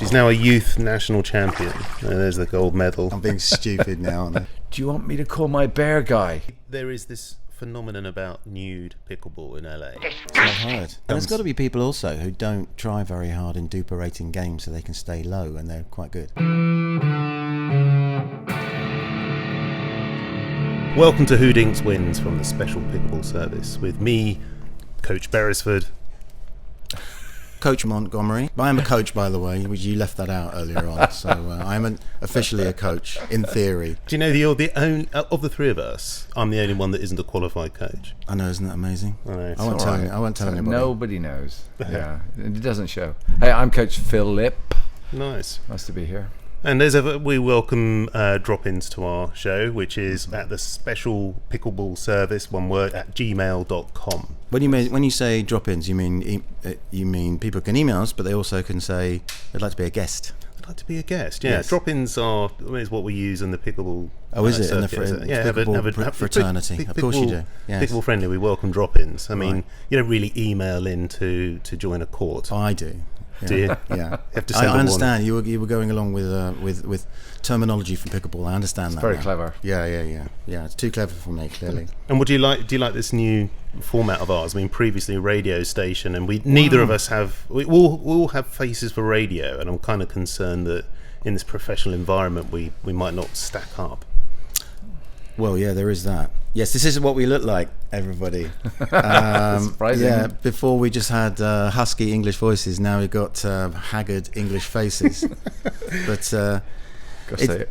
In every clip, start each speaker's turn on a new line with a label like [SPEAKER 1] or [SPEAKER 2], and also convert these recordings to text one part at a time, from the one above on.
[SPEAKER 1] She's now a youth national champion. There's the gold medal.
[SPEAKER 2] I'm being stupid now, aren't I?
[SPEAKER 3] Do you want me to call my bear guy?
[SPEAKER 1] There is this phenomenon about nude pickleball in LA.
[SPEAKER 2] I've heard. And there's got to be people also who don't try very hard in DUPR rating games so they can stay low, and they're quite good.
[SPEAKER 1] Welcome to Who Dinks Wins from the Special Pickleball Service with me, Coach Beresford.
[SPEAKER 2] Coach Montgomery. I am a coach, by the way. You left that out earlier on. So I'm officially a coach, in theory.
[SPEAKER 1] Do you know you're the only, of the three of us, I'm the only one that isn't a qualified coach.
[SPEAKER 2] I know, isn't that amazing?
[SPEAKER 1] I know.
[SPEAKER 2] I won't tell anybody.
[SPEAKER 3] Nobody knows. Yeah, it doesn't show. Hey, I'm Coach Philip.
[SPEAKER 1] Nice.
[SPEAKER 3] Nice to be here.
[SPEAKER 1] And as ever, we welcome drop-ins to our show, which is at the Special Pickleball Service, one word, at gmail.com.
[SPEAKER 2] When you say drop-ins, you mean people can email us, but they also can say they'd like to be a guest.
[SPEAKER 1] I'd like to be a guest, yeah.
[SPEAKER 2] Yes.
[SPEAKER 1] Drop-ins is what we use in the pickleball.
[SPEAKER 2] Oh, is it?
[SPEAKER 1] circuit,
[SPEAKER 2] In the pickleball fraternity. Of course you do. Yes.
[SPEAKER 1] Pickleball friendly, we welcome drop-ins. I mean,
[SPEAKER 2] Right.
[SPEAKER 1] you don't really email in to join a court.
[SPEAKER 2] Oh, I do. Yeah.
[SPEAKER 1] Do you?
[SPEAKER 2] Yeah.
[SPEAKER 1] Have to send
[SPEAKER 2] I
[SPEAKER 1] them
[SPEAKER 2] understand. You were going along with terminology from pickleball. I understand that.
[SPEAKER 3] Very
[SPEAKER 2] now.
[SPEAKER 3] clever.
[SPEAKER 2] Yeah. It's too clever for me, clearly.
[SPEAKER 1] And do you like this new format of ours? I mean, previously a radio station, and neither of us have. We all have faces for radio, and I'm kind of concerned that in this professional environment, we might not stack up.
[SPEAKER 2] Well, yeah, there is that. Yes, this is what we look like, everybody.
[SPEAKER 3] Surprising.
[SPEAKER 2] Yeah, before we just had husky English voices, now we've got haggard English faces. But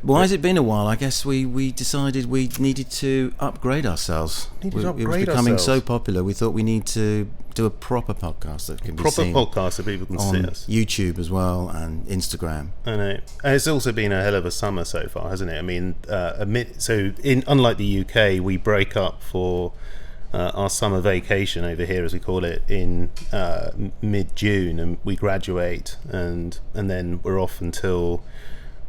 [SPEAKER 2] why has it been a while? I guess we decided we needed to upgrade ourselves. It was becoming so popular, we thought we need to do a proper podcast that can be seen
[SPEAKER 1] Podcast so people can
[SPEAKER 2] on
[SPEAKER 1] see us.
[SPEAKER 2] YouTube as well and Instagram.
[SPEAKER 1] I know. And it's also been a hell of a summer so far, hasn't it? I mean, unlike the UK, we break up for our summer vacation over here, as we call it, in mid-June, and we graduate, and then we're off until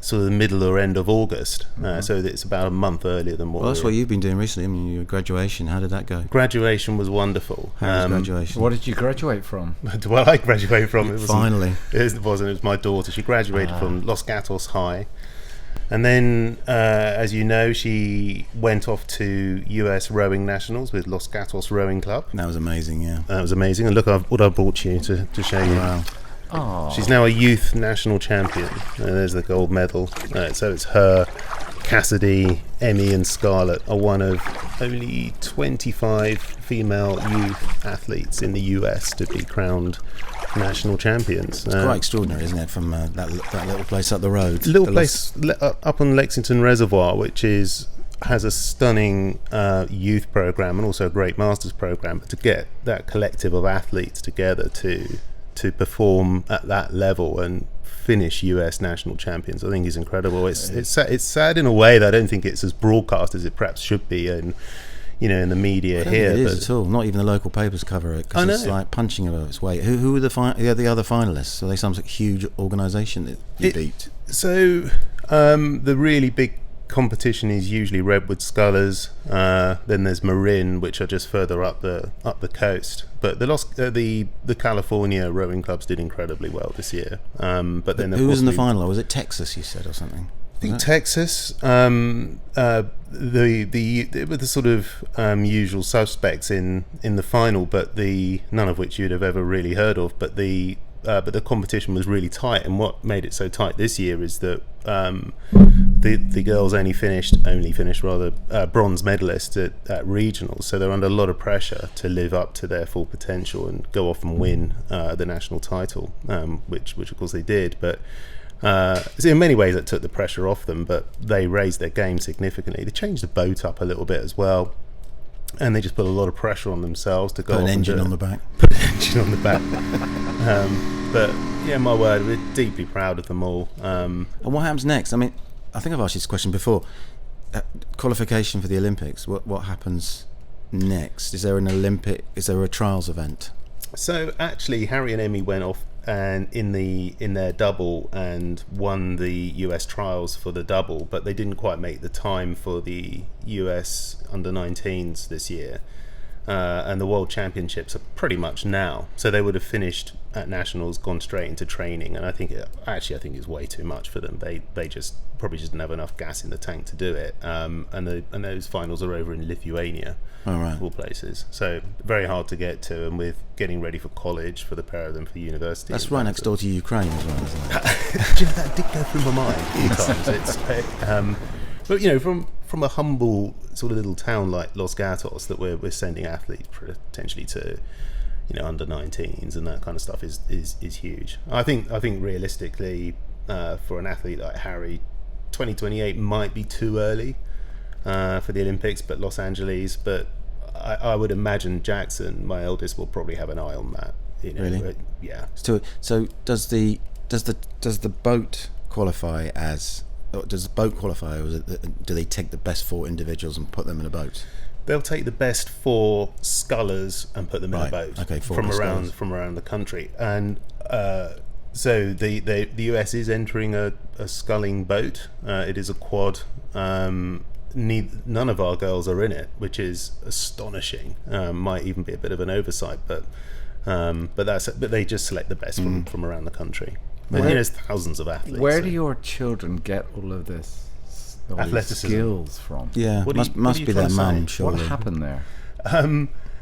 [SPEAKER 1] sort of the middle or end of August. So it's about a month earlier than what.
[SPEAKER 2] Well, that's what you've been doing recently. I mean, your graduation. How did that go?
[SPEAKER 1] Graduation was wonderful.
[SPEAKER 2] How was graduation?
[SPEAKER 3] What did you graduate from?
[SPEAKER 1] Well, I graduated from
[SPEAKER 2] Finally.
[SPEAKER 1] It wasn't. It was my daughter. She graduated from Los Gatos High, and then, as you know, she went off to US Rowing Nationals with Los Gatos Rowing Club.
[SPEAKER 2] That was amazing. Yeah.
[SPEAKER 1] That was amazing. And look, what I brought you to show you.
[SPEAKER 2] Wow.
[SPEAKER 3] Oh,
[SPEAKER 1] She's now a youth national champion. There's the gold medal. So it's her, Cassidy, Emmy and Scarlett are one of only 25 female youth athletes in the US to be crowned national champions.
[SPEAKER 2] It's quite extraordinary, isn't it, from that little place up the road?
[SPEAKER 1] Up on Lexington Reservoir, which has a stunning youth program and also a great masters program. But to get that collective of athletes together to perform at that level and finish US national champions, I think is incredible. It's sad in a way that I don't think it's as broadcast as it perhaps should be, and in the media here.
[SPEAKER 2] It is at all. Not even the local papers cover it because it's like punching above its weight. Who were the other finalists? Are they some huge organisation that you beat?
[SPEAKER 1] So the really big competition is usually Redwood Scullers, then there's Marin, which are just further up the coast, but the California rowing clubs did incredibly well this year. But then
[SPEAKER 2] who was in the final? Or was it Texas, you said, or something?
[SPEAKER 1] I think Texas, the sort of usual suspects in the final, but none of which you'd have ever really heard of. But the competition was really tight, and what made it so tight this year is that the girls only finished bronze medalists at regionals, so they're under a lot of pressure to live up to their full potential and go off and win the national title, which of course they did. But so in many ways that took the pressure off them, but they raised their game significantly. They changed the boat up a little bit as well, and they just put a lot of pressure on themselves to go
[SPEAKER 2] Put
[SPEAKER 1] off
[SPEAKER 2] an engine on the back.
[SPEAKER 1] But yeah, my word, we're deeply proud of them all.
[SPEAKER 2] And what happens next? I mean, I think I've asked you this question before. Qualification for the Olympics. What happens next? Is there a trials event?
[SPEAKER 1] So actually, Harry and Emmy went off and in their double and won the US trials for the double, but they didn't quite make the time for the US under-19s this year. and the World Championships are pretty much now. So they would have finished at Nationals, gone straight into training, and I think it's way too much for them. They just probably just didn't have enough gas in the tank to do it. And those finals are over in Lithuania, of all places. So very hard to get to, and with getting ready for college for the pair of them for university.
[SPEAKER 2] That's right next door to Ukraine as well, isn't it?
[SPEAKER 1] Do you know, that did go through my mind a few times. But from a humble sort of little town like Los Gatos, that we're sending athletes potentially to, under 19s and that kind of stuff is huge. I think realistically, for an athlete like Harry, 2028 might be too early for the Olympics, but Los Angeles. But I would imagine Jackson, my eldest, will probably have an eye on that.
[SPEAKER 2] Really?
[SPEAKER 1] Yeah.
[SPEAKER 2] So does the boat qualify as? Or does the boat qualify, or do they take the best 4 individuals and put them in a boat?
[SPEAKER 1] They'll take the best 4 scullers and put them in a boat.
[SPEAKER 2] Okay,
[SPEAKER 1] from around the country. And so the US is entering a sculling boat. It is a quad. None of our girls are in it, which is astonishing. Might even be a bit of an oversight, but they just select the best from around the country. But there's thousands of athletes.
[SPEAKER 3] Where do your children get all of this
[SPEAKER 1] athleticism
[SPEAKER 3] skills from?
[SPEAKER 2] Yeah, must be their mum, surely.
[SPEAKER 3] What happened there?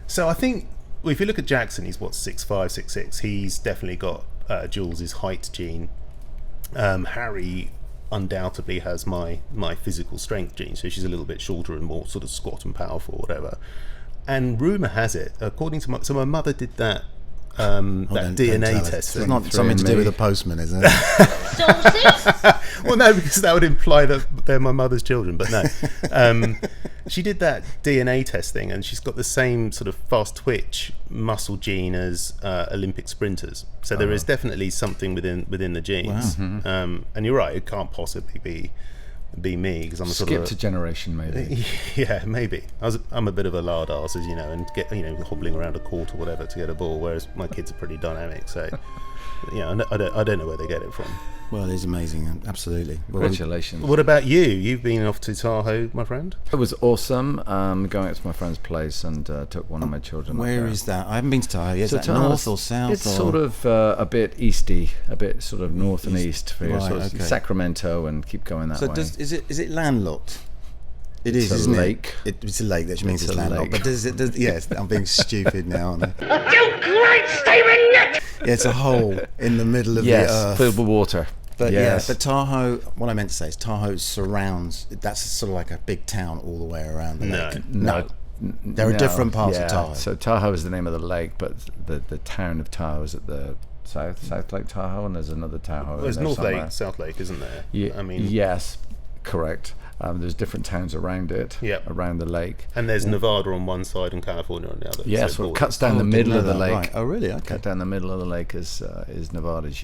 [SPEAKER 1] So I think, if you look at Jackson, he's 6'5", 6'6". He's definitely got Jules' height gene. Harry undoubtedly has my physical strength gene, so she's a little bit shorter and more sort of squat and powerful, whatever. And rumour has it, according to my mother did that DNA test.
[SPEAKER 2] It's not something to do with the postman, is it?
[SPEAKER 1] Well, no, because that would imply that they're my mother's children, but no. She did that DNA testing, and she's got the same sort of fast twitch muscle gene as Olympic sprinters. So there is definitely something within the genes. Wow. And you're right, it can't possibly be me, because I'm a sort of
[SPEAKER 3] skipped a generation, maybe.
[SPEAKER 1] Yeah, maybe. I'm a bit of a lard arse, as you know, and get hobbling around a court or whatever to get a ball, whereas my kids are pretty dynamic. So I don't know where they get it from.
[SPEAKER 2] Well, it is amazing, absolutely.
[SPEAKER 3] Congratulations.
[SPEAKER 1] What about you? You've been off to Tahoe, my friend?
[SPEAKER 3] It was awesome. Going up to my friend's place and took one of my children.
[SPEAKER 2] Where is that? I haven't been to Tahoe. Is that
[SPEAKER 3] Tahoe,
[SPEAKER 2] north or south?
[SPEAKER 3] It's sort of a bit easty, a bit sort of north and east for
[SPEAKER 2] right,
[SPEAKER 3] sort of Sacramento, and keep going that way.
[SPEAKER 2] So is it landlocked? It is, isn't it? It's a lake, that means it's landlocked. But yes, I'm being stupid now, aren't I?
[SPEAKER 4] You great Stephen Nick!
[SPEAKER 2] Yeah, it's a hole in the middle of the earth.
[SPEAKER 3] Filled with water.
[SPEAKER 2] But but Tahoe, what I meant to say is Tahoe surrounds, that's sort of like a big town all the way around the lake.
[SPEAKER 3] No.
[SPEAKER 2] There are different parts of Tahoe.
[SPEAKER 3] So Tahoe is the name of the lake, but the town of Tahoe is at the South Lake Tahoe, and there's another Tahoe.
[SPEAKER 1] There's North Lake, South Lake, isn't there?
[SPEAKER 3] Yes, correct. There's different towns around it, around the lake.
[SPEAKER 1] And there's Nevada on one side and California on the other.
[SPEAKER 3] Yes, well, it cuts down the middle of the lake.
[SPEAKER 2] Right. Oh, really? Okay.
[SPEAKER 3] Cut down the middle of the lake is Nevada's.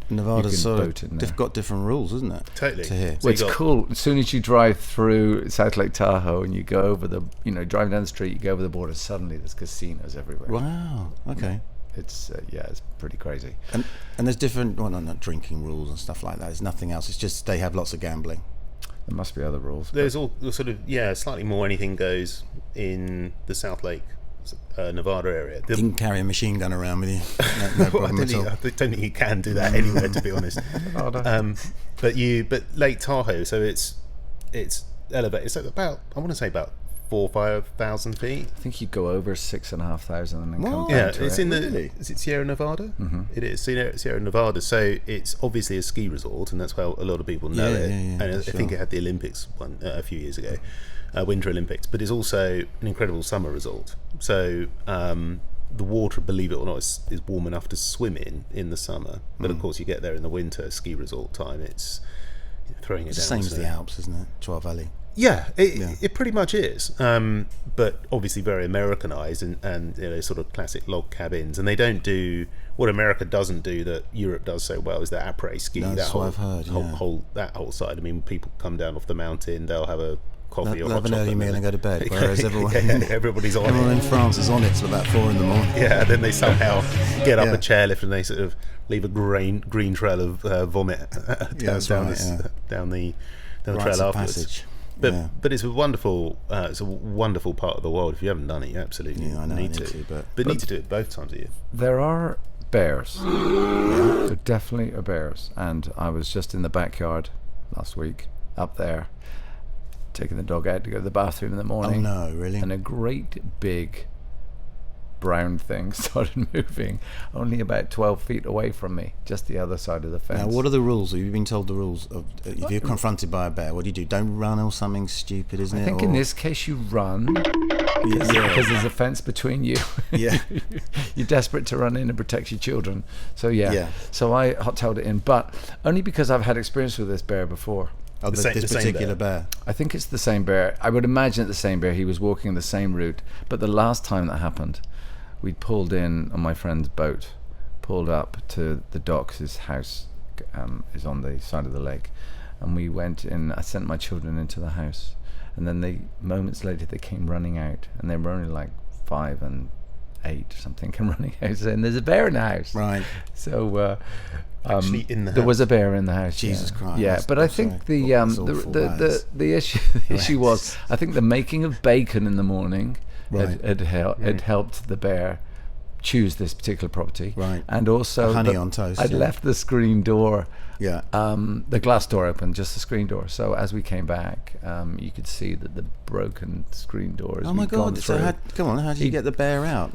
[SPEAKER 2] Nevada's sort of got different rules, isn't it?
[SPEAKER 1] Totally.
[SPEAKER 2] To here.
[SPEAKER 3] Well, it's cool. As soon as you drive through South Lake Tahoe and you go over driving down the street, you go over the border, suddenly there's casinos everywhere.
[SPEAKER 2] Wow, okay.
[SPEAKER 3] It's it's pretty crazy.
[SPEAKER 2] And there's different, not drinking rules and stuff like that. There's nothing else. It's just they have lots of gambling.
[SPEAKER 3] There must be other rules.
[SPEAKER 1] There's all sort of slightly more anything goes in the South Lake, Nevada area.
[SPEAKER 2] You can carry a machine gun around with you. No problem at all.
[SPEAKER 1] I don't think you can do that anywhere, to be honest. But Lake Tahoe, so it's elevated. It's about, I want to say about 4,000 or 5,000 feet.
[SPEAKER 3] I think you go over 6,500 and then come down to
[SPEAKER 1] it's
[SPEAKER 3] it.
[SPEAKER 1] in
[SPEAKER 2] Really?
[SPEAKER 1] Is it Sierra Nevada?
[SPEAKER 3] Mm-hmm.
[SPEAKER 1] It is Sierra Nevada. So it's obviously a ski resort, and that's why a lot of people know it.
[SPEAKER 2] Yeah,
[SPEAKER 1] and I think it had the Olympics one a few years ago, Winter Olympics. But it's also an incredible summer resort. So the water, believe it or not, is warm enough to swim in the summer. But of course, you get there in the winter, ski resort time. It's throwing it down.
[SPEAKER 2] It's the same as the Alps, isn't it? Trois Valley.
[SPEAKER 1] Yeah, it pretty much is, but obviously very Americanized and sort of classic log cabins, and they don't do what America doesn't do that Europe does so well, is the après ski.
[SPEAKER 2] No, that's what I've heard.
[SPEAKER 1] That whole side. I mean, people come down off the mountain, they'll have a coffee or
[SPEAKER 2] have an early meal and go to bed, whereas everyone's on
[SPEAKER 1] everyone
[SPEAKER 2] in France is on it till about 4 a.m.
[SPEAKER 1] Yeah, then they somehow get up a chairlift and they sort of leave a green trail of vomit down the trail afterwards.
[SPEAKER 2] Passage.
[SPEAKER 1] But it's a wonderful part of the world. If you haven't done it, you absolutely need to. But need to do it both times a year.
[SPEAKER 3] There are bears. There definitely are bears. And I was just in the backyard last week, up there, taking the dog out to go to the bathroom in the morning.
[SPEAKER 2] Oh no, really?
[SPEAKER 3] And a great big brown thing started moving only about 12 feet away from me, just the other side of the fence.
[SPEAKER 2] Now, what are the rules? Have you been told the rules of if you're confronted by a bear, what do? Don't run or something stupid, isn't it?
[SPEAKER 3] I think in this case you run because there's a fence between you.
[SPEAKER 2] Yeah.
[SPEAKER 3] You're desperate to run in and protect your children. So so I hot-tailed it in, but only because I've had experience with this bear before.
[SPEAKER 2] Oh, this particular bear.
[SPEAKER 3] I think it's the same bear. I would imagine it's the same bear. He was walking the same route, but the last time that happened, we'd pulled in on my friend's boat, pulled up to the docks. His house is on the side of the lake, and we went in. I sent my children into the house, and then moments later they came running out, and they were only like 5 and 8 or something, came running out saying there's a bear in the house.
[SPEAKER 2] Right.
[SPEAKER 1] So actually in the house.
[SPEAKER 3] There was a bear in the house.
[SPEAKER 2] Jesus Christ.
[SPEAKER 3] Yeah, but I think the issue was, I think the making of bacon in the morning had helped the bear choose this particular property.
[SPEAKER 2] Right.
[SPEAKER 3] And also
[SPEAKER 2] honey on toast.
[SPEAKER 3] I'd left the screen door,
[SPEAKER 2] the
[SPEAKER 3] glass door open, just the screen door. So as we came back, you could see that the broken screen door.
[SPEAKER 2] Oh my God! So how did you get the bear out?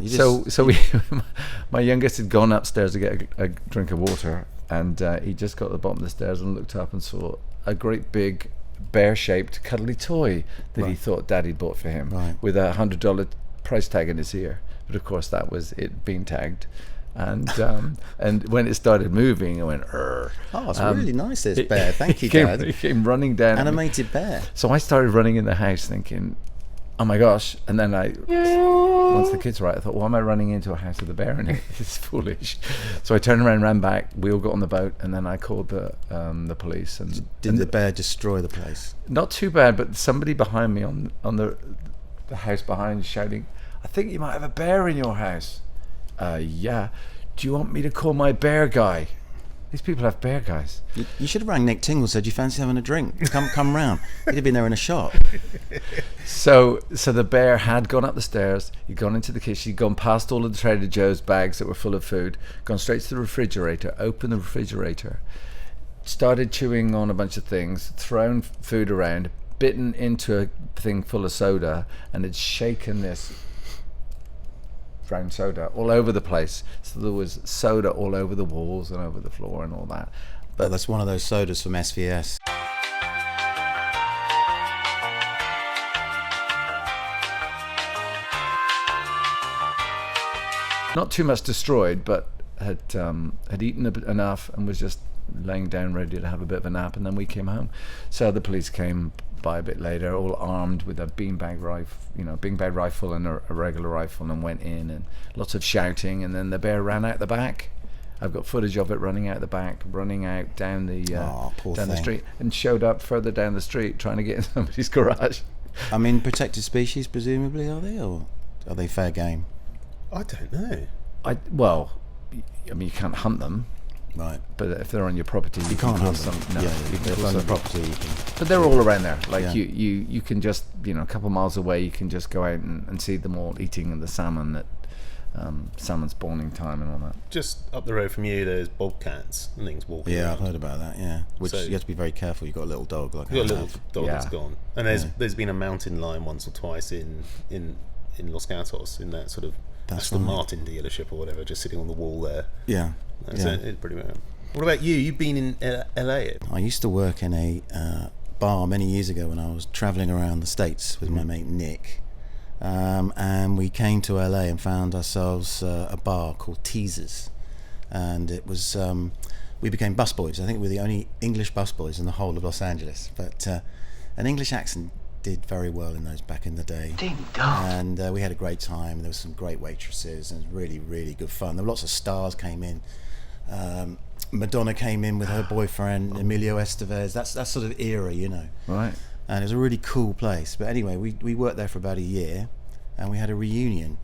[SPEAKER 3] My youngest had gone upstairs to get a drink of water, and he just got to the bottom of the stairs and looked up and saw a great big bear-shaped cuddly toy that he thought Daddy bought for him, with a $100 price tag in his ear. But of course, that was it being tagged. And and when it started moving, I went, "Urgh."
[SPEAKER 2] Oh, it's really nice, this bear. Thank you, Dad.
[SPEAKER 3] He came running down.
[SPEAKER 2] Animated bear.
[SPEAKER 3] So I started running in the house thinking, oh my gosh. And then once the kids were out, I thought, why am I running into a house with a bear in it? It's foolish. So I turned around, ran back. We all got on the boat, and then I called the police. And
[SPEAKER 2] did the bear destroy the place?
[SPEAKER 3] Not too bad, but somebody behind me on the house behind shouting, I think you might have a bear in your house. Yeah. Do you want me to call my bear guy? These people have bear guys.
[SPEAKER 2] You should have rang Nick Tingle, said, you fancy having a drink? Come round. He'd have been there in a shot.
[SPEAKER 3] So the bear had gone up the stairs, he'd gone into the kitchen, he'd gone past all of the Trader Joe's bags that were full of food, gone straight to the refrigerator, opened the refrigerator, started chewing on a bunch of things, thrown food around, bitten into a thing full of soda, and had shaken this brown soda all over the place. So there was soda all over the walls and over the floor and all that.
[SPEAKER 2] But that's one of those sodas from SVS.
[SPEAKER 3] Not too much destroyed, but had eaten enough and was just laying down ready to have a bit of a nap, and then we came home. So the police came by a bit later, all armed with a beanbag rifle and a regular rifle, and went in, and lots of shouting, and then the bear ran out the back. I've got footage of it running out the back, running out down the street, and showed up further down the street trying to get in somebody's garage.
[SPEAKER 2] I mean, protected species, presumably, are they, or are they fair game?
[SPEAKER 1] I don't know.
[SPEAKER 3] You can't hunt them.
[SPEAKER 2] Right.
[SPEAKER 3] But if they're on your property,
[SPEAKER 2] you can't hunt them.
[SPEAKER 3] No,
[SPEAKER 2] if they're on the property, you can.
[SPEAKER 3] But they're all around there. Like you can just, a couple of miles away, you can just go out and see them all eating the salmon at salmon spawning time and all that.
[SPEAKER 1] Just up the road from you, there's bobcats and things walking around.
[SPEAKER 2] I've heard about that. Yeah, which you have to be very careful. You've got a little dog. You've got a little
[SPEAKER 1] dog that's gone. And there's been a mountain lion once or twice in Los Gatos, in that sort of Aston Martin dealership or whatever, just sitting on the wall there.
[SPEAKER 2] Yeah.
[SPEAKER 1] It's pretty bad. What about you? You've been in LA.
[SPEAKER 2] I used to work in a bar many years ago when I was travelling around the States with my mate Nick. And we came to LA and found ourselves a bar called Teasers. And it was, we became busboys. I think we were the only English busboys in the whole of Los Angeles. But an English accent did very well in those back in the day.
[SPEAKER 4] Ding dong.
[SPEAKER 2] And we had a great time. There was some great waitresses, and it was really, really good fun. There were lots of stars came in. Madonna came in with her boyfriend, Emilio Estevez. That's that sort of era,
[SPEAKER 3] Right.
[SPEAKER 2] And it was a really cool place. But anyway, we worked there for about a year, and we had a reunion.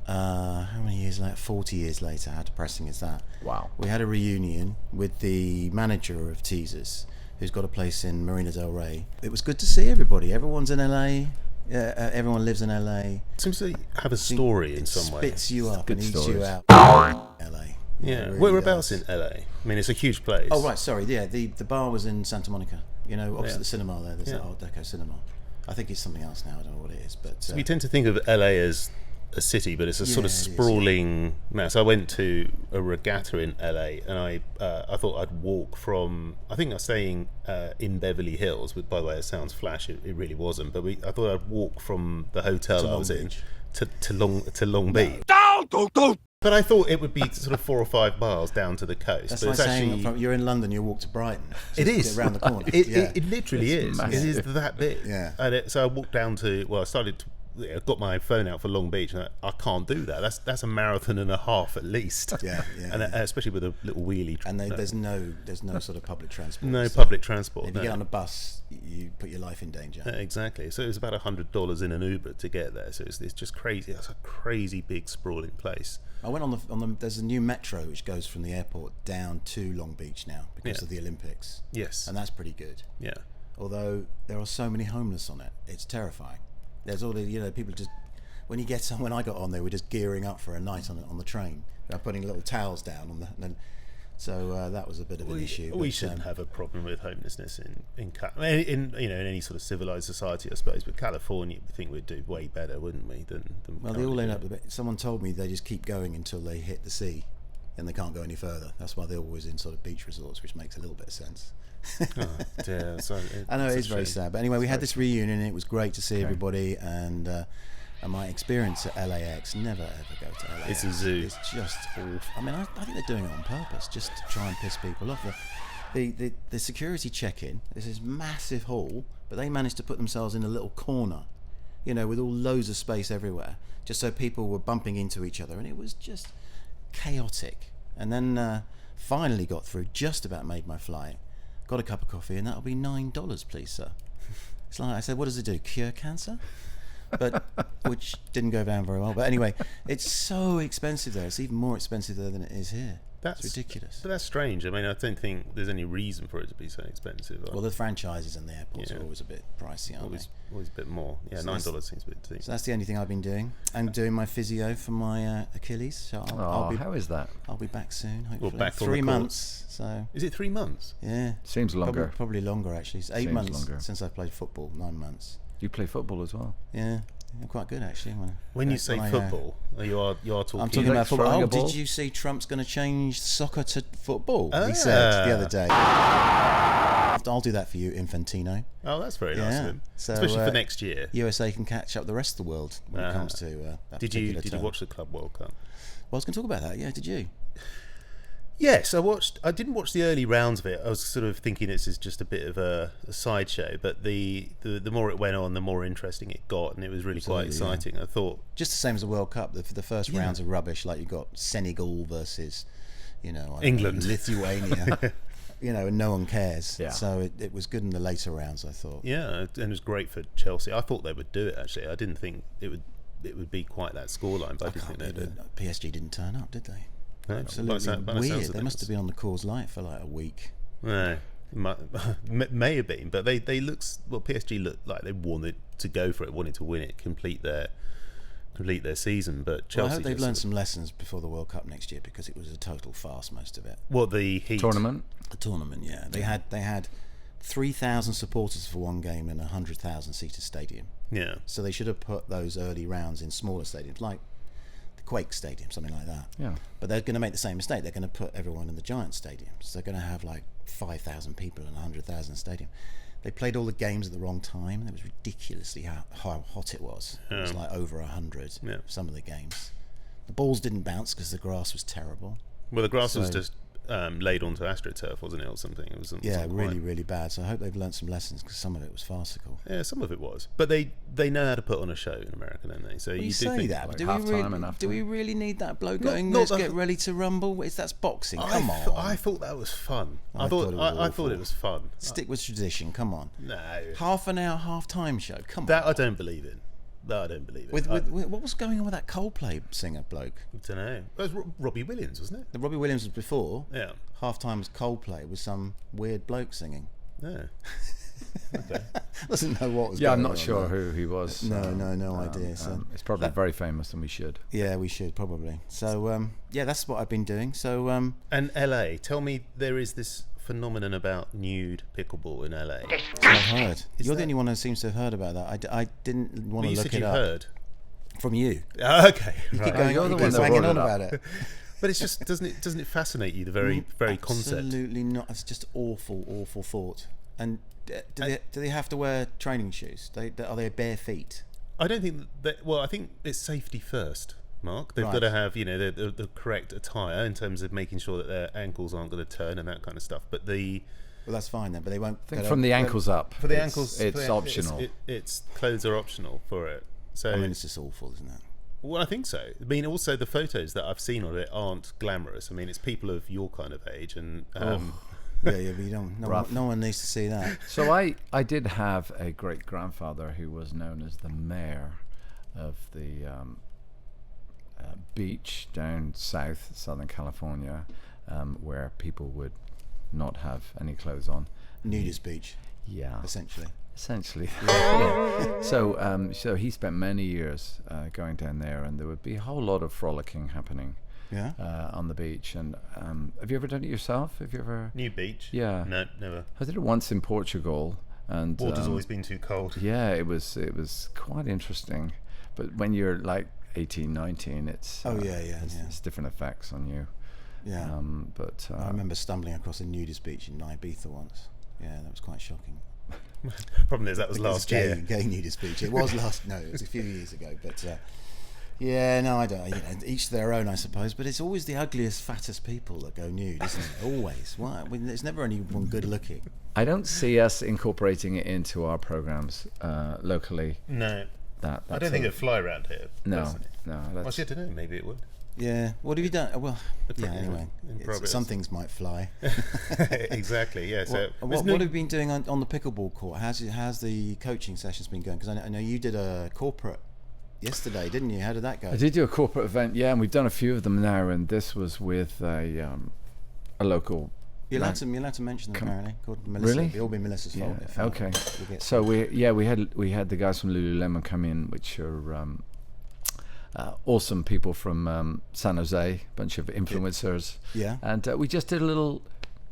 [SPEAKER 2] How many years later? 40 years later. How depressing is that?
[SPEAKER 3] Wow.
[SPEAKER 2] We had a reunion with the manager of Teasers, who's got a place in Marina del Rey. It was good to see everybody. Everyone's in LA. Everyone lives in LA.
[SPEAKER 1] Seems to have a story in some way.
[SPEAKER 2] Spits you up and eats
[SPEAKER 3] stories.
[SPEAKER 2] you out. LA.
[SPEAKER 1] Yeah.
[SPEAKER 2] It really
[SPEAKER 1] Whereabouts
[SPEAKER 2] does.
[SPEAKER 1] in LA? I mean, it's a huge place.
[SPEAKER 2] Oh right, sorry. Yeah, the bar was in Santa Monica. You know, opposite the cinema there. There's that Art Deco cinema. I think it's something else now. I don't know what it is, but
[SPEAKER 1] We tend to think of LA as a city, but it's a sort of sprawling mess. I went to a regatta in LA, and I thought I'd walk from. I think I was staying in Beverly Hills. But by the way, it sounds flash. It really wasn't. But I thought I'd walk from the hotel I was in to Long Beach. But I thought it would be sort of 4 or 5 miles down to the coast.
[SPEAKER 2] that's
[SPEAKER 1] but
[SPEAKER 2] like
[SPEAKER 1] it's
[SPEAKER 2] saying
[SPEAKER 1] actually,
[SPEAKER 2] you're in London, you walk to Brighton.
[SPEAKER 1] it is
[SPEAKER 2] around the corner.
[SPEAKER 1] It literally
[SPEAKER 3] It's
[SPEAKER 1] is.
[SPEAKER 3] massive.
[SPEAKER 1] It is that big.
[SPEAKER 2] Yeah.
[SPEAKER 1] And so I walked down to. Well, I started to. Got my phone out for Long Beach, and I can't do that. That's a marathon and a half at least.
[SPEAKER 2] Yeah.
[SPEAKER 1] And especially with a little wheelie.
[SPEAKER 2] And there's no sort of public transport.
[SPEAKER 1] no
[SPEAKER 2] So
[SPEAKER 1] public transport.
[SPEAKER 2] if you get on a bus, you put your life in danger.
[SPEAKER 1] Exactly. So it was about $100 in an Uber to get there. So it's just crazy. That's a crazy big sprawling place.
[SPEAKER 2] I went on the. There's a new metro which goes from the airport down to Long Beach now because of the Olympics.
[SPEAKER 1] Yes.
[SPEAKER 2] And that's pretty good.
[SPEAKER 1] Yeah.
[SPEAKER 2] Although there are so many homeless on it, it's terrifying. There's all the people just when I got on, they were just gearing up for a night on the train. They're putting little towels down on the. And then, so that was a bit of an issue.
[SPEAKER 1] We shouldn't have a problem with homelessness in any sort of civilized society, I suppose. But California, we think we'd do way better, wouldn't we? Than
[SPEAKER 2] well, they all end up. Someone told me they just keep going until they hit the sea, and they can't go any further. That's why they're always in sort of beach resorts, which makes a little bit of sense.
[SPEAKER 1] Oh, dear.
[SPEAKER 2] I know it's very sad, but anyway, we had this reunion and it was great to see everybody. And my experience at LAX, never ever go to LAX.
[SPEAKER 1] It's a zoo.
[SPEAKER 2] It's just awful. I mean, I think they're doing it on purpose, just to try and piss people off. The security check-in. This is massive hall, but they managed to put themselves in a little corner, with all loads of space everywhere, just so people were bumping into each other, and it was just chaotic. And then finally got through, just about made my flight. Got a cup of coffee, and that'll be $9, please, sir. It's like I said, what does it do? Cure cancer? But which didn't go down very well. But anyway, it's so expensive there. It's even more expensive there than it is here. It's ridiculous.
[SPEAKER 1] But that's strange. I mean, I don't think there's any reason for it to be so expensive.
[SPEAKER 2] Well, the franchises and the airports are always a bit pricey, aren't they?
[SPEAKER 1] Always a bit more. Yeah, so $9 seems a bit too.
[SPEAKER 2] So that's the only thing I've been doing. I'm doing my physio for my Achilles. So
[SPEAKER 3] how is that?
[SPEAKER 2] I'll be back soon, hopefully.
[SPEAKER 1] Well, back on
[SPEAKER 2] 3
[SPEAKER 1] the
[SPEAKER 2] months. So
[SPEAKER 1] is it 3 months?
[SPEAKER 2] yeah,
[SPEAKER 3] Seems longer.
[SPEAKER 2] Probably longer actually. It's 8
[SPEAKER 3] Seems
[SPEAKER 2] months
[SPEAKER 3] longer.
[SPEAKER 2] since I've played football. 9 months.
[SPEAKER 3] You play football as well?
[SPEAKER 2] Yeah, I'm quite good actually.
[SPEAKER 1] When you say football, you are talking.
[SPEAKER 2] I'm talking
[SPEAKER 3] like
[SPEAKER 2] about football.
[SPEAKER 3] throwing
[SPEAKER 2] Oh,
[SPEAKER 3] a ball?
[SPEAKER 2] did you see Trump's going to change soccer to football?
[SPEAKER 1] Ah.
[SPEAKER 2] He said the other day. I'll do that for you, Infantino.
[SPEAKER 1] Oh, that's very nice of
[SPEAKER 2] Yeah.
[SPEAKER 1] him.
[SPEAKER 2] So,
[SPEAKER 1] Especially for next year.
[SPEAKER 2] USA can catch up the rest of the world when it comes to that
[SPEAKER 1] Did you
[SPEAKER 2] particular term.
[SPEAKER 1] watch the Club World Cup?
[SPEAKER 2] Well, I was going to talk about that. Yeah, did you?
[SPEAKER 1] Yes, I watched. I didn't watch the early rounds of it. I was sort of thinking this is just a bit of a sideshow, but the more it went on, the more interesting it got, and it was really quite exciting. I thought
[SPEAKER 2] Just the same as the World Cup. The first rounds are rubbish. Like you got Senegal versus, I don't
[SPEAKER 1] England.
[SPEAKER 2] know, Lithuania. And no one cares.
[SPEAKER 3] Yeah.
[SPEAKER 2] So it was good in the later rounds, I thought.
[SPEAKER 1] yeah, and it was great for Chelsea. I thought they would do it. Actually, I didn't think it would be quite that scoreline, but I did think they did.
[SPEAKER 2] PSG didn't turn up, did they?
[SPEAKER 1] No,
[SPEAKER 2] Absolutely
[SPEAKER 1] by the sounds
[SPEAKER 2] weird.
[SPEAKER 1] of
[SPEAKER 2] They must
[SPEAKER 1] things.
[SPEAKER 2] have been on the Coors Light for like a week.
[SPEAKER 1] No, may have been, but they PSG looked like they wanted to go for it, wanted to win it, complete their season. But Chelsea,
[SPEAKER 2] I hope they've
[SPEAKER 1] just
[SPEAKER 2] learned some lessons before the World Cup next year, because it was a total farce, most of it.
[SPEAKER 1] the Heat
[SPEAKER 3] Tournament?
[SPEAKER 2] The tournament, yeah. They had 3,000 supporters for one game in a 100,000 seater stadium.
[SPEAKER 1] Yeah,
[SPEAKER 2] So they should have put those early rounds in smaller stadiums, like the Quake Stadium, something like that.
[SPEAKER 3] Yeah.
[SPEAKER 2] But they're going to make the same mistake. They're going to put everyone in the Giant Stadium. So they're going to have like 5,000 people in a 100,000 stadium. They played all the games at the wrong time. It was ridiculously how hot it was. It was like over 100 some of the games. The balls didn't bounce because the grass was terrible.
[SPEAKER 1] well, the grass was just laid onto AstroTurf, wasn't it, or something? It was
[SPEAKER 2] Really, really bad. So I hope they've learned some lessons, because some of it was farcical.
[SPEAKER 1] Yeah, some of it was, but they know how to put on a show in America, don't they? So
[SPEAKER 2] You
[SPEAKER 1] do
[SPEAKER 2] say
[SPEAKER 1] think,
[SPEAKER 2] that, but
[SPEAKER 3] like
[SPEAKER 2] do
[SPEAKER 3] half-time and
[SPEAKER 2] do we
[SPEAKER 3] half-time?
[SPEAKER 2] really need that bloke
[SPEAKER 1] Not-
[SPEAKER 2] going,
[SPEAKER 1] not
[SPEAKER 2] let's
[SPEAKER 1] the-
[SPEAKER 2] get ready to rumble? That's boxing. Come on.
[SPEAKER 1] I thought that was fun.
[SPEAKER 2] I thought it was
[SPEAKER 1] I thought
[SPEAKER 2] awful.
[SPEAKER 1] it was fun.
[SPEAKER 2] Stick with tradition. Come on.
[SPEAKER 1] No,
[SPEAKER 2] Half an hour, half-time show. Come
[SPEAKER 1] that
[SPEAKER 2] on.
[SPEAKER 1] I don't believe in. That I don't believe in.
[SPEAKER 2] With
[SPEAKER 1] I
[SPEAKER 2] what was going on with that Coldplay singer bloke?
[SPEAKER 1] don't know. It was Robbie Williams, wasn't it?
[SPEAKER 2] The Robbie Williams was before.
[SPEAKER 1] Yeah.
[SPEAKER 2] Half-time was Coldplay with some weird bloke singing.
[SPEAKER 1] No. Okay.
[SPEAKER 2] Doesn't know what was
[SPEAKER 3] Yeah,
[SPEAKER 2] going
[SPEAKER 3] I'm
[SPEAKER 2] on.
[SPEAKER 3] not sure who he was.
[SPEAKER 2] No idea. So
[SPEAKER 3] it's probably very famous, and we should.
[SPEAKER 2] yeah, we should probably. So yeah, that's what I've been doing. So
[SPEAKER 1] And LA, tell me, there is this phenomenon about nude pickleball in LA.
[SPEAKER 2] I've heard. You're
[SPEAKER 1] that-
[SPEAKER 2] the only one who seems to have heard about that. I didn't want
[SPEAKER 1] Well,
[SPEAKER 2] to
[SPEAKER 1] you
[SPEAKER 2] look
[SPEAKER 1] said
[SPEAKER 2] it
[SPEAKER 1] you've
[SPEAKER 2] up
[SPEAKER 1] heard.
[SPEAKER 2] from you.
[SPEAKER 1] Okay,
[SPEAKER 2] Keep
[SPEAKER 1] right.
[SPEAKER 2] going
[SPEAKER 3] you're
[SPEAKER 2] on,
[SPEAKER 3] the
[SPEAKER 2] you
[SPEAKER 3] one
[SPEAKER 2] keep
[SPEAKER 3] that
[SPEAKER 2] banging
[SPEAKER 3] brought
[SPEAKER 2] on
[SPEAKER 3] it up.
[SPEAKER 2] about it.
[SPEAKER 1] But it's just doesn't it fascinate you, the very concept?
[SPEAKER 2] Absolutely not. It's just awful thought. And do they have to wear training shoes? Are they bare feet?
[SPEAKER 1] I don't think that. Well, I think it's safety first, Mark. They've
[SPEAKER 2] Right.
[SPEAKER 1] got to have the correct attire in terms of making sure that their ankles aren't going to turn and that kind of stuff. But
[SPEAKER 2] Well, that's fine then. But they won't.
[SPEAKER 3] I think from the ankles up.
[SPEAKER 1] for the
[SPEAKER 3] it's-
[SPEAKER 1] ankles,
[SPEAKER 3] it's optional.
[SPEAKER 1] It's clothes are optional for it. So
[SPEAKER 2] I mean, it's just awful, isn't it?
[SPEAKER 1] well, I think so. I mean, also the photos that I've seen of it aren't glamorous. I mean, it's people of your kind of age, and
[SPEAKER 2] Yeah, but you don't. No one needs to see that.
[SPEAKER 3] So I did have a great grandfather who was known as the mayor of the beach down Southern California, where people would not have any clothes on.
[SPEAKER 2] Nudist beach,
[SPEAKER 3] Yeah,
[SPEAKER 2] essentially.
[SPEAKER 3] essentially. Yeah. So he spent many years going down there, and there would be a whole lot of frolicking happening
[SPEAKER 2] Yeah.
[SPEAKER 3] on the beach. And have you ever done it yourself? Have you ever?
[SPEAKER 1] New Beach.
[SPEAKER 3] Yeah.
[SPEAKER 1] No, never.
[SPEAKER 3] I did it once in Portugal, and
[SPEAKER 1] Water's always been too cold.
[SPEAKER 3] yeah, it was quite interesting. But when you're like 18, 19, it's it's different effects on you.
[SPEAKER 2] Yeah.
[SPEAKER 3] But
[SPEAKER 2] I remember stumbling across a nudist beach in Ibiza once. Yeah, that was quite shocking.
[SPEAKER 1] Problem is that was last year.
[SPEAKER 2] Gay nudist beach. It was it was a few years ago. But yeah, no, I don't. You know, each their own, I suppose. But it's always the ugliest, fattest people that go nude, isn't it? Always. Why? I mean, there's never anyone good looking.
[SPEAKER 3] I don't see us incorporating it into our programs locally.
[SPEAKER 1] No,
[SPEAKER 3] That's
[SPEAKER 1] I don't think it'd fly around here.
[SPEAKER 3] No,
[SPEAKER 1] personally.
[SPEAKER 3] no.
[SPEAKER 1] Well,
[SPEAKER 3] That's,
[SPEAKER 1] I don't know. Maybe it would.
[SPEAKER 2] Yeah. What have you done? Well, yeah. Anyway,
[SPEAKER 1] in progress.
[SPEAKER 2] some things might fly.
[SPEAKER 1] Exactly. Yeah. So
[SPEAKER 2] What have you been doing on the pickleball court? How's the coaching sessions been going? Because I know you did a corporate yesterday, didn't you? How did that go?
[SPEAKER 3] I did do a corporate event, yeah, and we've done a few of them now. And this was with a local.
[SPEAKER 2] You're allowed to mention them apparently. Called Melissa.
[SPEAKER 3] Really?
[SPEAKER 2] It'll be Melissa's fault.
[SPEAKER 3] Yeah,
[SPEAKER 2] if
[SPEAKER 3] okay.
[SPEAKER 2] we'll get
[SPEAKER 3] So we had the guys from Lululemon come in, which are awesome people from San Jose, a bunch of influencers.
[SPEAKER 2] Yeah.
[SPEAKER 3] And we just did a little.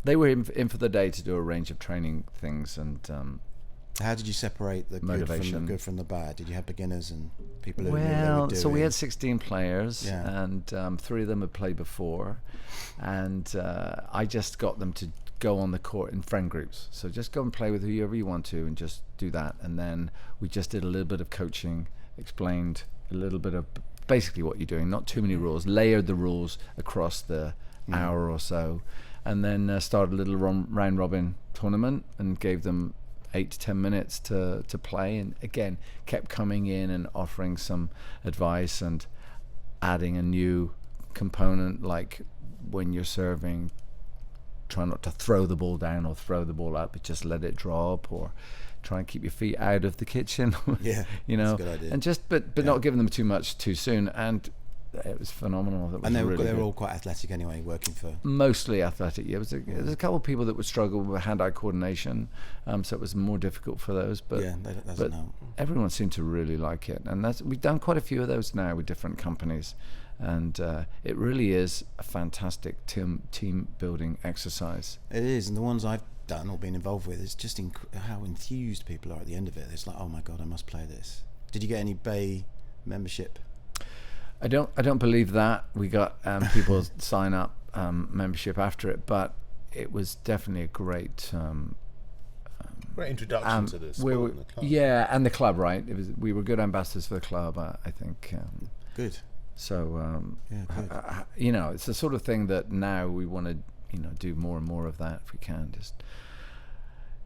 [SPEAKER 3] They were in for the day to do a range of training things, and
[SPEAKER 2] How did you separate the
[SPEAKER 3] Motivation.
[SPEAKER 2] good from the bad? Did you have beginners and people who knew what they were
[SPEAKER 3] well,
[SPEAKER 2] doing?
[SPEAKER 3] so we had 16 players,
[SPEAKER 2] Yeah.
[SPEAKER 3] and 3 of them had played before, and I just got them to go on the court in friend groups. So just go and play with whoever you want to, and just do that. And then we just did a little bit of coaching, explained a little bit of basically what you're doing, not too many rules, layered the rules across the hour or so, and then started a little round robin tournament and gave them 8 to 10 minutes to play, and again kept coming in and offering some advice and adding a new component, like when you're serving, try not to throw the ball down or throw the ball up, but just let it drop, or try and keep your feet out of the kitchen.
[SPEAKER 2] Yeah,
[SPEAKER 3] you know,
[SPEAKER 2] that's a good idea.
[SPEAKER 3] and just but not giving them too much too soon. And it was phenomenal. That was
[SPEAKER 2] And they were
[SPEAKER 3] really good.
[SPEAKER 2] all quite athletic anyway, working for.
[SPEAKER 3] Mostly athletic. Yeah, there was a couple of people that would struggle with hand-eye coordination, so it was more difficult for those. But
[SPEAKER 2] Yeah, that doesn't
[SPEAKER 3] but
[SPEAKER 2] help.
[SPEAKER 3] everyone seemed to really like it, and we've done quite a few of those now with different companies, and it really is a fantastic team building exercise.
[SPEAKER 2] It is, and the ones I've done or been involved with, it's just how enthused people are at the end of it. It's like, oh my god, I must play this. Did you get any Bay membership?
[SPEAKER 3] I don't believe that we got people sign up membership after it, but it was definitely a great
[SPEAKER 1] great introduction to the sport and the club.
[SPEAKER 3] Yeah, and the club, right? We were good ambassadors for the club, I think.
[SPEAKER 2] Good.
[SPEAKER 3] So
[SPEAKER 2] Yeah, good.
[SPEAKER 3] you know, it's the sort of thing that now we want to do more and more of that if we can.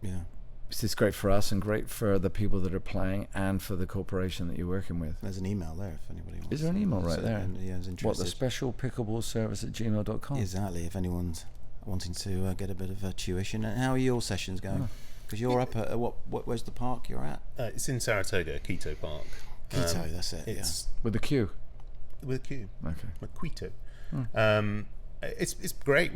[SPEAKER 2] Yeah.
[SPEAKER 3] It's great for us and great for the people that are playing and for the corporation that you're working with.
[SPEAKER 2] There's an email there if anybody wants.
[SPEAKER 3] Is there an email right
[SPEAKER 2] So,
[SPEAKER 3] there?
[SPEAKER 2] Yeah, is interested.
[SPEAKER 3] What, the SpecialPickleballService @gmail.com?
[SPEAKER 2] Exactly. If anyone's wanting to get a bit of tuition, and how are your sessions going? Because you're up at where's the park you're at?
[SPEAKER 1] It's in Saratoga, Quito Park.
[SPEAKER 2] Quito, that's it.
[SPEAKER 1] It's
[SPEAKER 3] With the Q.
[SPEAKER 1] with a Q.
[SPEAKER 3] Okay.
[SPEAKER 1] Quito. It's great.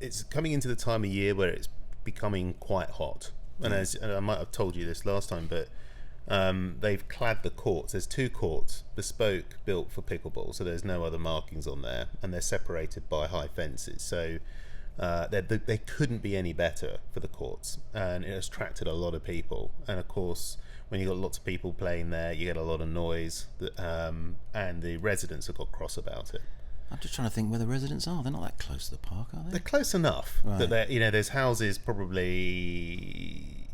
[SPEAKER 1] It's coming into the time of year where it's becoming quite hot. And and I might have told you this last time, but they've clad the courts. There's 2 courts, bespoke, built for pickleball, so there's no other markings on there, and they're separated by high fences. So they couldn't be any better for the courts, and it has attracted a lot of people. And of course, when you've got lots of people playing there, you get a lot of noise, and the residents have got cross about it.
[SPEAKER 2] I'm just trying to think where the residents are. They're not that close to the park, are they?
[SPEAKER 1] They're close enough that there's houses probably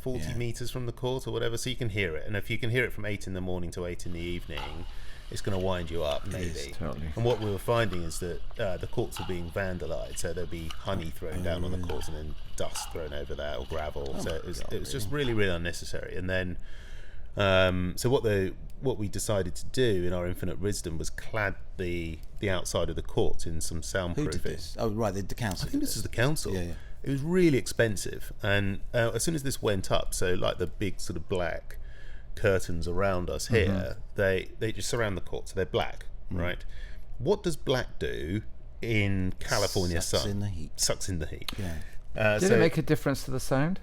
[SPEAKER 1] 40 meters from the court or whatever, so you can hear it. And if you can hear it from 8 in the morning to 8 in the evening, it's going to wind you up, maybe.
[SPEAKER 3] Totally.
[SPEAKER 1] And what we were finding is that the courts are being vandalised, so there'll be honey thrown down on the courts and then dust thrown over that, or gravel. So it was just really, really unnecessary. And then so what we decided to do in our infinite wisdom was clad the outside of the courts in some soundproofing.
[SPEAKER 2] Who did this? Oh, right, the council.
[SPEAKER 1] I think this is the council.
[SPEAKER 2] Yeah.
[SPEAKER 1] It was really expensive, and as soon as this went up, so like the big sort of black curtains around us here, they just surround the court, so they're black, right? What does black do in California sun? Sucks in the heat.
[SPEAKER 2] Yeah.
[SPEAKER 3] Did it make a difference to the sound?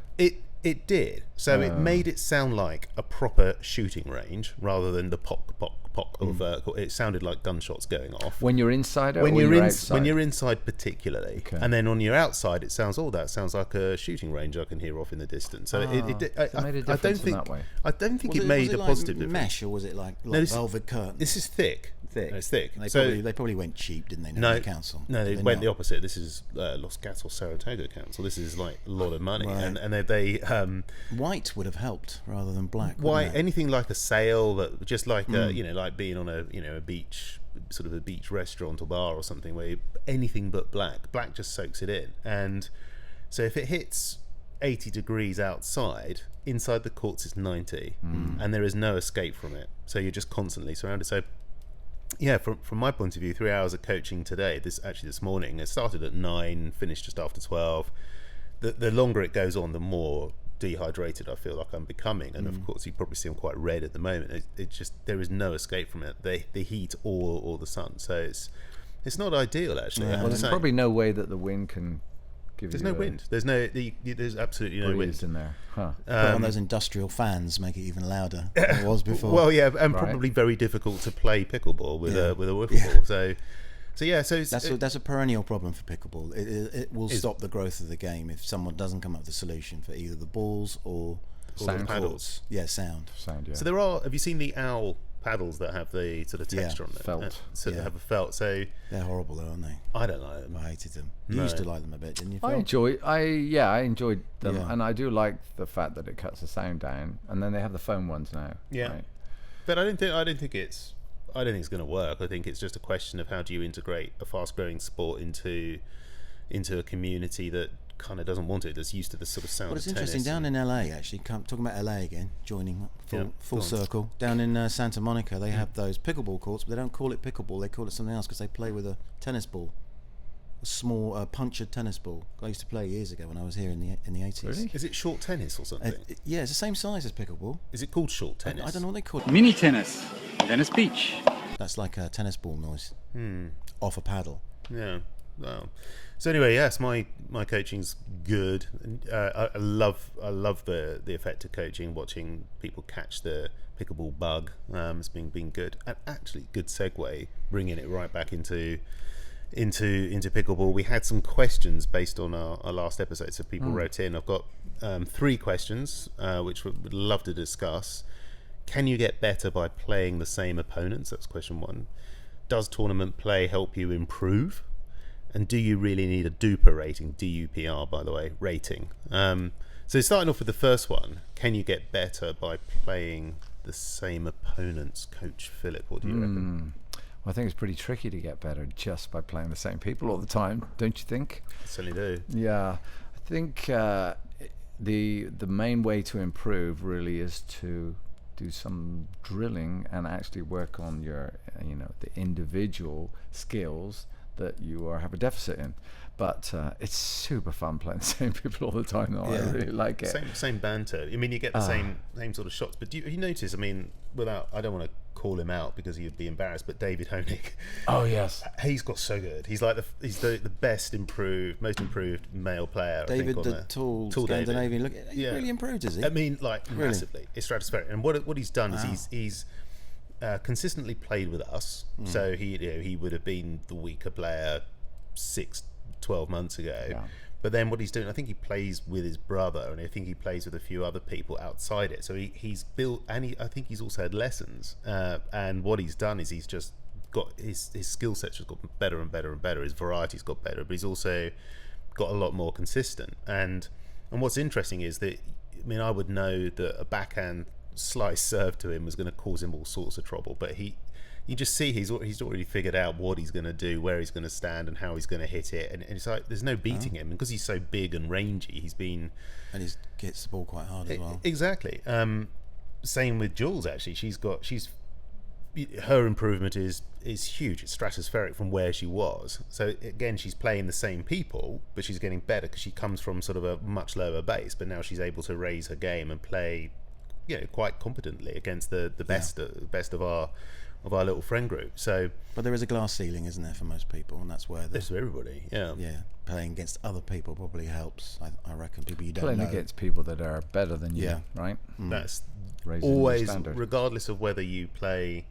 [SPEAKER 1] It did. So it made it sound like a proper shooting range rather than the pock, pock, pock of it sounded like gunshots going off.
[SPEAKER 3] When you're inside or
[SPEAKER 1] when
[SPEAKER 3] you're
[SPEAKER 1] outside? When you're inside particularly.
[SPEAKER 3] Okay.
[SPEAKER 1] And then on your outside it sounds, that sounds like a shooting range I can hear off in the distance. So it
[SPEAKER 3] made a difference in that way.
[SPEAKER 1] I don't think
[SPEAKER 2] Was
[SPEAKER 1] it made a
[SPEAKER 2] like
[SPEAKER 1] positive difference.
[SPEAKER 2] mesh, or was it like velvet curtain?
[SPEAKER 1] This is thick. No, it's thick.
[SPEAKER 2] And
[SPEAKER 1] So
[SPEAKER 2] they probably went cheap, didn't they? The council.
[SPEAKER 1] No, they went the opposite. This is Los Gatos Saratoga Council. This is like a lot of money,
[SPEAKER 2] Right.
[SPEAKER 1] and they
[SPEAKER 2] white would have helped rather than black.
[SPEAKER 1] white, anything like a sail, that just like like being on a beach, sort of a beach restaurant or bar or something, where anything but black just soaks it in. And so if it hits 80 degrees outside, inside the courts it's 90, and there is no escape from it. So you're just constantly surrounded. So yeah, from my point of view, 3 hours of coaching today, this morning, it started at 9, finished just after 12. The longer it goes on, the more dehydrated I feel like I'm becoming, and of course you probably see I'm quite red at the moment. It just, there is no escape from it, the heat or the sun. So it's not ideal, actually.
[SPEAKER 3] Well, there's probably no way that the wind can give
[SPEAKER 1] there's
[SPEAKER 3] you
[SPEAKER 1] no wind. There's absolutely no wind
[SPEAKER 3] in there. Huh.
[SPEAKER 2] Put on those industrial fans, make it even louder than it was before.
[SPEAKER 1] Well, yeah, and probably very difficult to play pickleball with a wiffle ball. So yeah, so
[SPEAKER 2] that's a perennial problem for pickleball. It will stop the growth of the game if someone doesn't come up with a solution for either the balls or
[SPEAKER 3] Sound.
[SPEAKER 2] the paddles. Yeah, sound.
[SPEAKER 3] Yeah.
[SPEAKER 1] So there are. Have you seen the owl paddles that have the sort of texture on them?
[SPEAKER 3] Felt.
[SPEAKER 1] They have a felt. So
[SPEAKER 2] They're horrible, though, aren't they?
[SPEAKER 1] I don't like them.
[SPEAKER 2] I hated them. You used to like them a bit, didn't you, Phil?
[SPEAKER 3] I enjoyed them,
[SPEAKER 2] Yeah.
[SPEAKER 3] and I do like the fact that it cuts the sound down. And then they have the foam ones now.
[SPEAKER 1] Yeah.
[SPEAKER 3] Right?
[SPEAKER 1] But I don't think it's going to work. I think it's just a question of how do you integrate a fast-growing sport into a community that kind of doesn't want it, that's used to the sort of sound
[SPEAKER 2] Well, it's
[SPEAKER 1] of tennis.
[SPEAKER 2] interesting, down in LA, actually, talking about LA again, joining full circle, down in Santa Monica, they have those pickleball courts, but they don't call it pickleball, they call it something else because they play with a tennis ball, a small punctured tennis ball. I used to play years ago when I was here in the 80s.
[SPEAKER 3] Really?
[SPEAKER 1] Is it short tennis or something?
[SPEAKER 2] Yeah, it's the same size as pickleball.
[SPEAKER 1] Is it called short tennis?
[SPEAKER 2] I don't know what they call it.
[SPEAKER 5] Mini tennis, Venice Beach.
[SPEAKER 2] That's like a tennis ball noise off a paddle.
[SPEAKER 1] Yeah. Wow. So anyway, yes, my coaching's good. I love the effect of coaching, watching people catch the pickleball bug. It's been good, and actually good segue, bringing it right back into pickleball. We had some questions based on our last episode, so people wrote in. I've got 3 questions which would love to discuss. Can you get better by playing the same opponents? That's question 1. Does tournament play help you improve? And do you really need a DUPR rating? DUPR, by the way, rating. So starting off with the first one, can you get better by playing the same opponents? Coach Philip, what do you reckon?
[SPEAKER 3] Well, I think it's pretty tricky to get better just by playing the same people all the time, don't you think?
[SPEAKER 1] I certainly do.
[SPEAKER 3] Yeah, I think the main way to improve really is to do some drilling and actually work on your, the individual skills that you have a deficit in. But it's super fun playing the same people all the time, though. I really like it.
[SPEAKER 1] Same banter. I mean, you get the same sort of shots. But do you notice, I mean, I don't want to call him out because he'd be embarrassed, but David Honig.
[SPEAKER 3] Oh, yes.
[SPEAKER 1] He's got so good. He's like the best improved, most improved male player.
[SPEAKER 2] David,
[SPEAKER 1] I think,
[SPEAKER 2] the tall Scandinavian. Look, he really improved, is he?
[SPEAKER 1] I mean, like, massively. It's stratospheric. And what he's done is he's consistently played with us. So he would have been the weaker player 12 months ago, but then what he's doing, I think he plays with his brother, and I think he plays with a few other people outside it. So he's built, and I think he's also had lessons. And what he's done is he's just got his skill set's just got better and better and better. His variety's got better, but he's also got a lot more consistent. And what's interesting is that, I mean, I would know that a backhand slice serve to him was going to cause him all sorts of trouble, but you just see he's already figured out what he's going to do, where he's going to stand, and how he's going to hit it, and it's like there's no beating him because he's so big and rangy. And
[SPEAKER 2] he gets the ball quite hard as well.
[SPEAKER 1] Exactly. Same with Jules. Actually, her improvement is huge. It's stratospheric from where she was. So again, she's playing the same people, but she's getting better because she comes from sort of a much lower base. But now she's able to raise her game and play, quite competently against the best of our little friend group. So,
[SPEAKER 2] but there is a glass ceiling, isn't there, for most people, and that's where
[SPEAKER 1] there's everybody. Yeah.
[SPEAKER 2] Playing against other people probably helps. I reckon people you don't
[SPEAKER 3] playing
[SPEAKER 2] know.
[SPEAKER 3] against people that are better than you, right?
[SPEAKER 1] That's
[SPEAKER 3] Raising
[SPEAKER 1] always, regardless of whether you play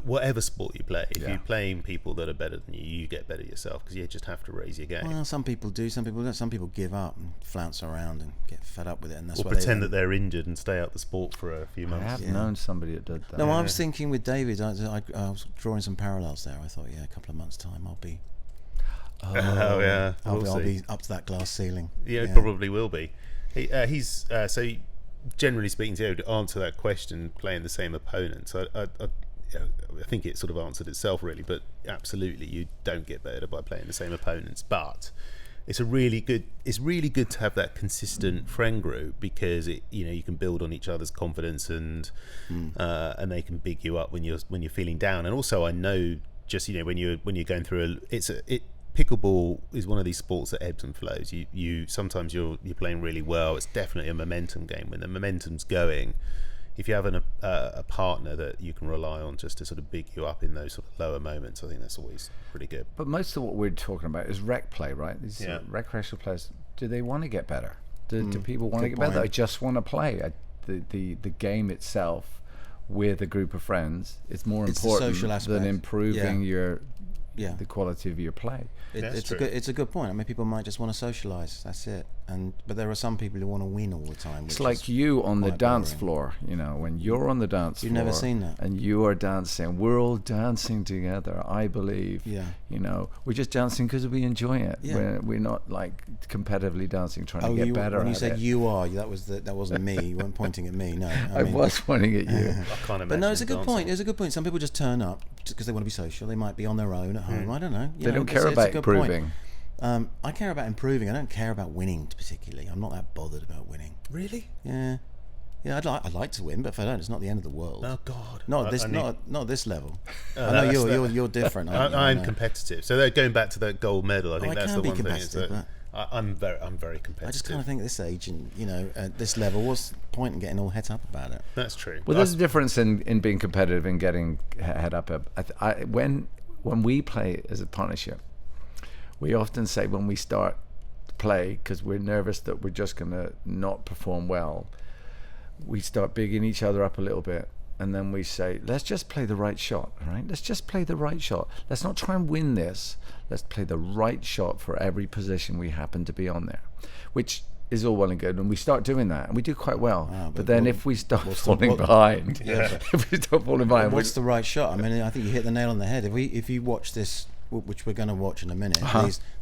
[SPEAKER 1] whatever sport you play. If you're playing people that are better than you, you get better yourself because you just have to raise your game.
[SPEAKER 2] Well, some people do, some people don't. Some people give up and flounce around and get fed up with it, and that's
[SPEAKER 1] or pretend that they're injured and stay out the sport for a few months.
[SPEAKER 3] I have known somebody that did that.
[SPEAKER 2] No, I was thinking with David, I was drawing some parallels there. I thought, a couple of months' time I'll be I'll be up to that glass ceiling.
[SPEAKER 1] It probably will be. He's so generally speaking, to answer that question, playing the same opponents, I think it sort of answered itself really, but absolutely you don't get better by playing the same opponents. But it's really good to have that consistent friend group because you can build on each other's confidence and they can big you up when you're feeling down. And also I know just when you're going through pickleball is one of these sports that ebbs and flows. You sometimes you're playing really well. It's definitely a momentum game. When the momentum's going, if you have a partner that you can rely on just to sort of big you up in those sort of lower moments, I think that's always pretty good.
[SPEAKER 3] But most of what we're talking about is rec play, right? These recreational players, do they want to get better? Do people want to get better? They just want to play. The game itself with a group of friends is more important than improving the quality of your play.
[SPEAKER 2] It's a good point. I mean, people might just want to socialise. That's it. But there are some people who want to win all the time.
[SPEAKER 3] It's like you on the dance floor. When you're on the dance floor.
[SPEAKER 2] You've never seen that.
[SPEAKER 3] And you are dancing. We're all dancing together. I believe.
[SPEAKER 2] Yeah.
[SPEAKER 3] We're just dancing because we enjoy it.
[SPEAKER 2] Yeah.
[SPEAKER 3] We're not like competitively dancing, trying to get better.
[SPEAKER 2] When you said you are, that wasn't me. You weren't pointing at me. No.
[SPEAKER 3] I was pointing at you.
[SPEAKER 1] I can't imagine.
[SPEAKER 2] But no, it's a good point. It's a good point. Some people just turn up because they want to be social. They might be on their own at home. I don't know.
[SPEAKER 3] They don't care about improving.
[SPEAKER 2] I care about improving. I don't care about winning particularly. I'm not that bothered about winning.
[SPEAKER 1] Really?
[SPEAKER 2] Yeah. I'd like to win, but if I don't, it's not the end of the world.
[SPEAKER 1] Oh God!
[SPEAKER 2] Not at this level. I know you're different.
[SPEAKER 1] I'm competitive. So going back to that gold medal, I think that's the one thing. Is
[SPEAKER 2] that
[SPEAKER 1] I'm very competitive.
[SPEAKER 2] I just kind of think at this age and at this level, what's the point in getting all het up about it?
[SPEAKER 1] That's true.
[SPEAKER 3] Well, there's a difference in being competitive and getting het up. When we play as a partnership, we often say when we start to play, because we're nervous that we're just going to not perform well, we start bigging each other up a little bit, and then we say, let's just play the right shot, all right? Let's just play the right shot. Let's not try and win this. Let's play the right shot for every position we happen to be on there, which is all well and good, and we start doing that, and we do quite well. But then if we start falling behind, if we start falling behind,
[SPEAKER 2] what's the right shot? I mean, I think you hit the nail on the head. If you watch this, which we're going to watch in a minute,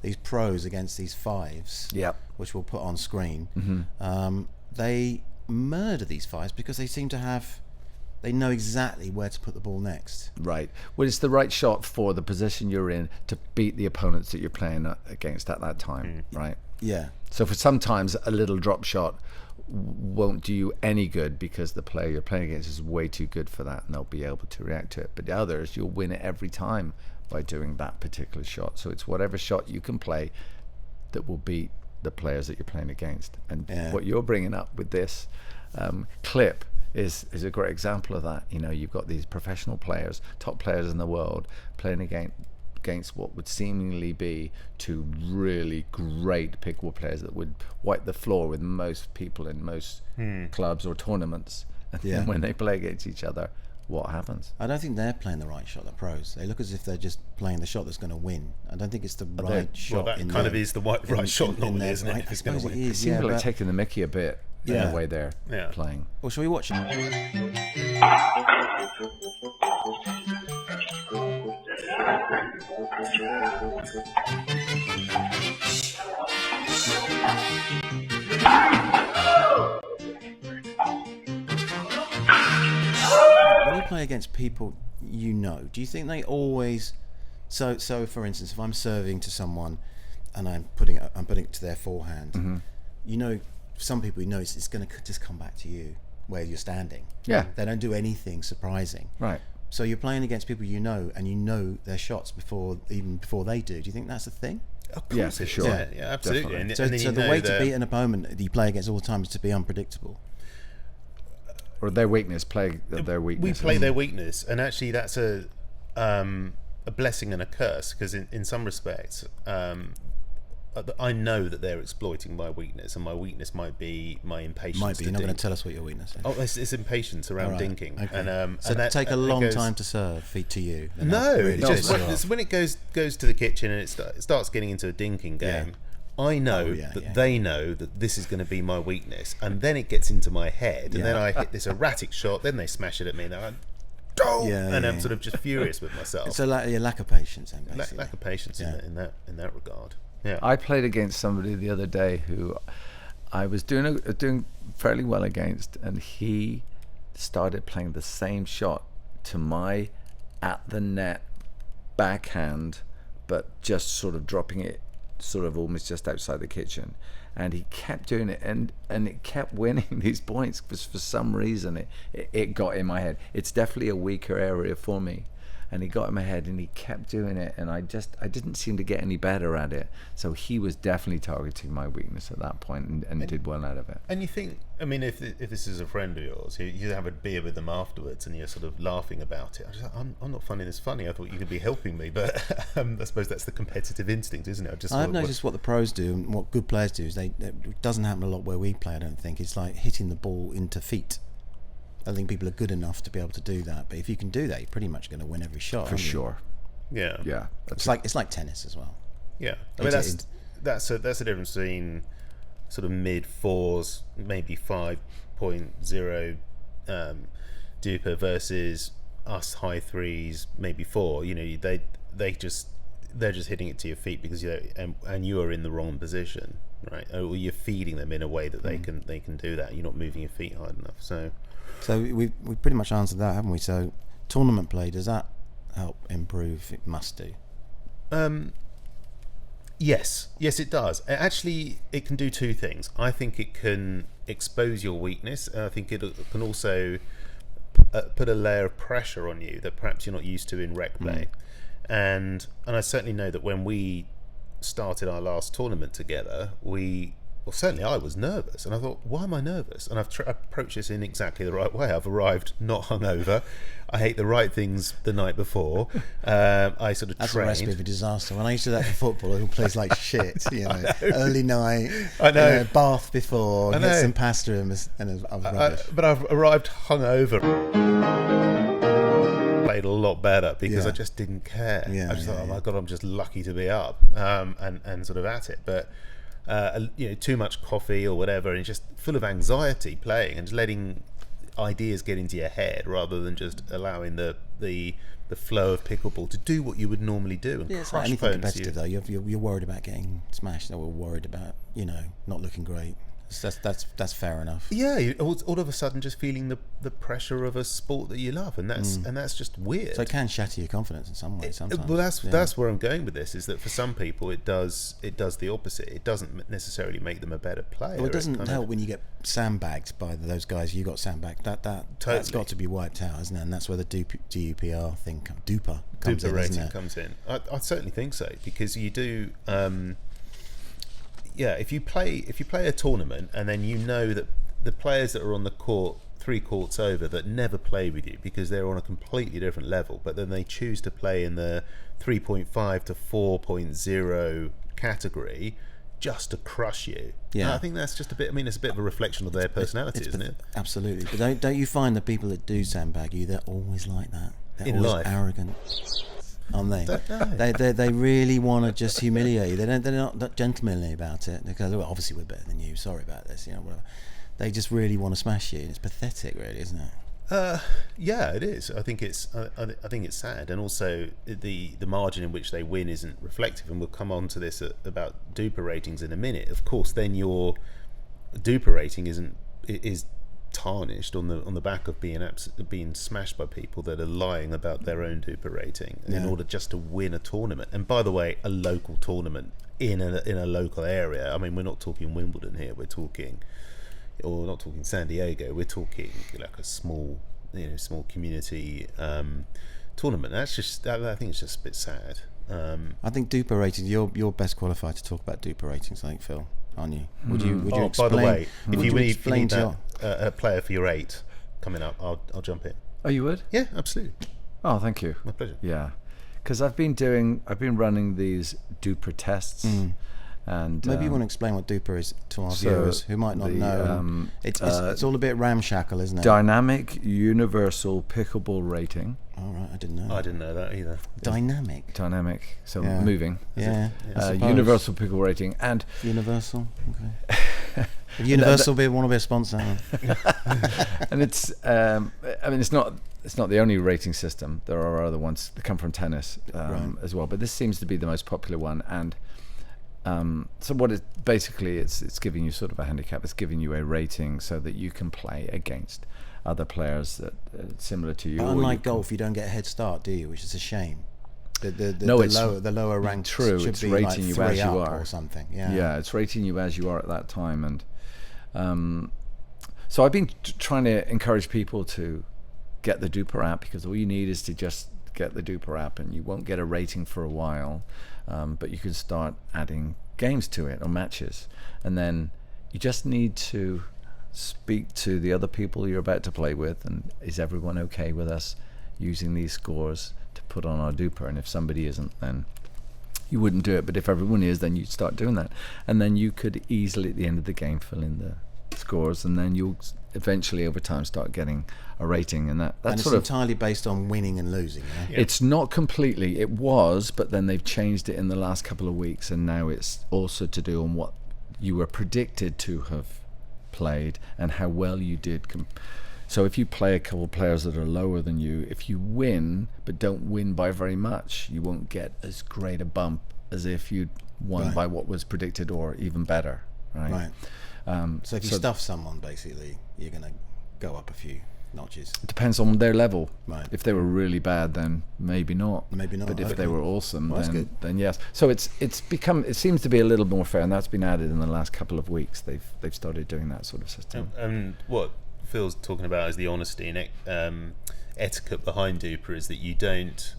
[SPEAKER 2] these pros against these fives, which we'll put on screen, they murder these fives because they seem to they know exactly where to put the ball next.
[SPEAKER 3] Right. Well, it's the right shot for the position you're in to beat the opponents that you're playing against at that time, right?
[SPEAKER 2] Yeah.
[SPEAKER 3] So for sometimes a little drop shot won't do you any good because the player you're playing against is way too good for that and they'll be able to react to it. But the others, you'll win it every time by doing that particular shot. So it's whatever shot you can play that will beat the players that you're playing against. And what you're bringing up with this clip is a great example of that. You know, you've got these professional players, top players in the world, playing against what would seemingly be two really great pickleball players that would wipe the floor with most people in most clubs or tournaments. And then when they play against each other, what happens?
[SPEAKER 2] I don't think they're playing the right shot, the pros. They look as if they're just playing the shot that's going to win. I don't think it's the right shot.
[SPEAKER 1] Well, that kind of is the right shot normally, isn't it? If it's going to win.
[SPEAKER 3] It seems like taking the mickey a bit in the way they're playing.
[SPEAKER 2] Well, shall we watch it? When you play against people you know, do you think they always... So for instance, if I'm serving to someone and I'm putting it to their forehand, you know, some people you know it's going to just come back to you where you're standing.
[SPEAKER 3] Yeah.
[SPEAKER 2] They don't do anything surprising.
[SPEAKER 3] Right.
[SPEAKER 2] So you're playing against people you know, and you know their shots before they do. Do you think that's a thing?
[SPEAKER 1] Of course,
[SPEAKER 3] Yeah, for sure.
[SPEAKER 1] Yeah, absolutely. And
[SPEAKER 2] So
[SPEAKER 1] then
[SPEAKER 2] the way to beat an opponent that you play against all the time is to be unpredictable.
[SPEAKER 3] Or their weakness, play their weakness.
[SPEAKER 1] We play their weakness, and actually that's a blessing and a curse, because in some respects, I know that they're exploiting my weakness, and my weakness might be my impatience.
[SPEAKER 2] Might be. You're not going
[SPEAKER 1] dink.
[SPEAKER 2] to tell us what your weakness is.
[SPEAKER 1] Oh, it's impatience around dinking.
[SPEAKER 2] Okay.
[SPEAKER 1] And
[SPEAKER 2] so
[SPEAKER 1] that
[SPEAKER 2] take a long
[SPEAKER 1] goes,
[SPEAKER 2] time to serve to you.
[SPEAKER 1] No,
[SPEAKER 2] Really
[SPEAKER 1] it's
[SPEAKER 2] just
[SPEAKER 1] when it goes to the kitchen and it starts getting into a dinking game. I know they know that this is going to be my weakness, and then it gets into my head, and then I hit this erratic shot. Then they smash it at me, and I'm sort of just furious with myself.
[SPEAKER 2] It's a lack of patience, then, basically.
[SPEAKER 1] Lack of patience in that regard. Yeah.
[SPEAKER 3] I played against somebody the other day who I was doing fairly well against, and he started playing the same shot to my at the net backhand, but just sort of dropping it sort of almost just outside the kitchen, and he kept doing it, and it kept winning these points because for some reason it got in my head. It's definitely a weaker area for me, and he got in my head and he kept doing it, and I didn't seem to get any better at it. So he was definitely targeting my weakness at that point, and did well out of it.
[SPEAKER 1] And you think, I mean, if this is a friend of yours, you have a beer with them afterwards and you're sort of laughing about it. I'm not finding this funny. I thought you could be helping me, but I suppose that's the competitive instinct, isn't it?
[SPEAKER 2] I've noticed what the pros do and what good players do is it doesn't happen a lot where we play, I don't think. It's like hitting the ball into feet. I think people are good enough to be able to do that, but if you can do that, you're pretty much going to win every shot.
[SPEAKER 3] For sure.
[SPEAKER 1] Yeah.
[SPEAKER 3] Yeah.
[SPEAKER 2] It's like tennis as well.
[SPEAKER 1] Yeah. I mean, that's the difference between sort of mid fours, maybe 5.0 DUPR versus us high threes, maybe 4. You know, they're just hitting it to your feet because and you are in the wrong position, right? Or you're feeding them in a way that they can do that. You're not moving your feet hard enough. So
[SPEAKER 2] we pretty much answered that, haven't we? So tournament play, does that help improve? It must do.
[SPEAKER 1] Yes, it does. Actually, it can do two things. I think it can expose your weakness, and I think it can also put a layer of pressure on you that perhaps you're not used to in rec play. And I certainly know that when we started our last tournament together, certainly I was nervous, and I thought, why am I nervous? And I've approached this in exactly the right way. I've arrived not hungover. I ate the right things the night before. I sort of
[SPEAKER 2] That's
[SPEAKER 1] trained.
[SPEAKER 2] a recipe for disaster. When I used to do that for football, it all plays like shit. You know, early night,
[SPEAKER 1] I know.
[SPEAKER 2] Bath before, get some pasta, and I was rubbish.
[SPEAKER 1] But I've arrived hungover. Played a lot better because I just didn't care. I just thought, oh my god, I'm just lucky to be up, and sort of at it. But too much coffee or whatever, and just full of anxiety playing and just letting ideas get into your head rather than just allowing the flow of pickleball to do what you would normally do and
[SPEAKER 2] it's
[SPEAKER 1] crush
[SPEAKER 2] like anything
[SPEAKER 1] opponents.
[SPEAKER 2] competitive though. You're worried about getting smashed, or worried about not looking great. That's fair enough.
[SPEAKER 1] Yeah, all of a sudden just feeling the pressure of a sport that you love, and that's just weird.
[SPEAKER 2] So it can shatter your confidence in some way. Sometimes.
[SPEAKER 1] Well, that's where I'm going with this. Is that for some people it does the opposite. It doesn't necessarily make them a better player.
[SPEAKER 2] Well, it doesn't help when you get sandbagged by those guys. You got sandbagged. That's got to be wiped out, isn't it? And that's where the DUPR thing, DUPR comes in,
[SPEAKER 1] rating
[SPEAKER 2] isn't it?
[SPEAKER 1] comes in. I certainly think so, because you do. If you play a tournament and then you know that the players that are on the court 3 courts over that never play with you because they're on a completely different level, but then they choose to play in the 3.5 to 4.0 category just to crush you.
[SPEAKER 2] Yeah,
[SPEAKER 1] and I think that's just a bit. I mean, it's a bit of a reflection of their personality, isn't it?
[SPEAKER 2] Absolutely. But don't you find the people that do sandbag you, they're always like that? They're
[SPEAKER 1] in
[SPEAKER 2] always
[SPEAKER 1] life,
[SPEAKER 2] arrogant. Aren't they?
[SPEAKER 1] No.
[SPEAKER 2] They really want to just humiliate you. They're not gentlemanly about it. They go, well, obviously we're better than you. Sorry about this. Whatever. They just really want to smash you. It's pathetic, really, isn't it?
[SPEAKER 1] Yeah, it is. I think it's sad, and also the margin in which they win isn't reflective. And we'll come on to this about DUPR ratings in a minute. Of course, then your DUPR rating is tarnished on the back of being smashed by people that are lying about their own DUPR rating in order just to win a tournament. And by the way, a local tournament in a local area. I mean, we're not talking Wimbledon here. We're talking, or not talking San Diego. We're talking like a small community tournament. That's just, I think it's just a bit sad.
[SPEAKER 2] I think DUPR ratings. You're best qualified to talk about DUPR ratings, I think, Phil. Aren't you? Would you explain?
[SPEAKER 1] By the way, if you need
[SPEAKER 2] to
[SPEAKER 1] a player for your 8 coming up, I'll jump in.
[SPEAKER 3] Oh, you would?
[SPEAKER 1] Yeah, absolutely.
[SPEAKER 3] Oh, thank you.
[SPEAKER 1] My pleasure.
[SPEAKER 3] Yeah, because I've been running these DUPR tests, and
[SPEAKER 2] maybe you want to explain what DUPR is to our viewers who might not know. It's all a bit ramshackle, isn't it?
[SPEAKER 3] Dynamic Universal Pickleball Rating.
[SPEAKER 2] All right, I didn't know.
[SPEAKER 1] I didn't know that either.
[SPEAKER 2] Dynamic,
[SPEAKER 3] so moving.
[SPEAKER 2] Yeah.
[SPEAKER 3] Universal Pickle Rating and
[SPEAKER 2] Universal. Okay. Universal want to be a sponsor.
[SPEAKER 3] And it's I mean, it's not the only rating system. There are other ones that come from tennis as well, but this seems to be the most popular one. And so what it basically it's giving you sort of a handicap. It's giving you a rating so that you can play against other players that similar to you.
[SPEAKER 2] But unlike golf, you don't get a head start, do you? Which is a shame. The lower ranked should be
[SPEAKER 3] rating
[SPEAKER 2] like
[SPEAKER 3] you
[SPEAKER 2] 3
[SPEAKER 3] as you
[SPEAKER 2] up
[SPEAKER 3] are
[SPEAKER 2] or something.
[SPEAKER 3] Yeah, it's rating you as you are at that time. And so I've been trying to encourage people to get the DUPR app, because all you need is to just get the DUPR app, and you won't get a rating for a while, but you can start adding games to it or matches, and then you just need to speak to the other people you're about to play with, and is everyone okay with us using these scores to put on our DUPR? And if somebody isn't, then you wouldn't do it, but if everyone is, then you'd start doing that, and then you could easily at the end of the game fill in the scores, and then you'll eventually over time start getting a rating. And that's sort of
[SPEAKER 2] entirely based on winning and losing. Yeah?
[SPEAKER 3] It's not completely. It was, but then they've changed it in the last couple of weeks, and now it's also to do on what you were predicted to have played and how well you did. So if you play a couple of players that are lower than you, if you win but don't win by very much, you won't get as great a bump as if you'd won by what was predicted, or even better. Right.
[SPEAKER 2] So if you stuff someone, basically, you're going to go up a few notches.
[SPEAKER 3] It depends on their level.
[SPEAKER 2] Right.
[SPEAKER 3] If they were really bad, then maybe not.
[SPEAKER 2] But
[SPEAKER 3] if they were awesome, then yes. So it seems to be a little more fair, and that's been added in the last couple of weeks. They've started doing that sort of system.
[SPEAKER 1] And what Phil's talking about is the honesty and etiquette behind DUPR is that you don't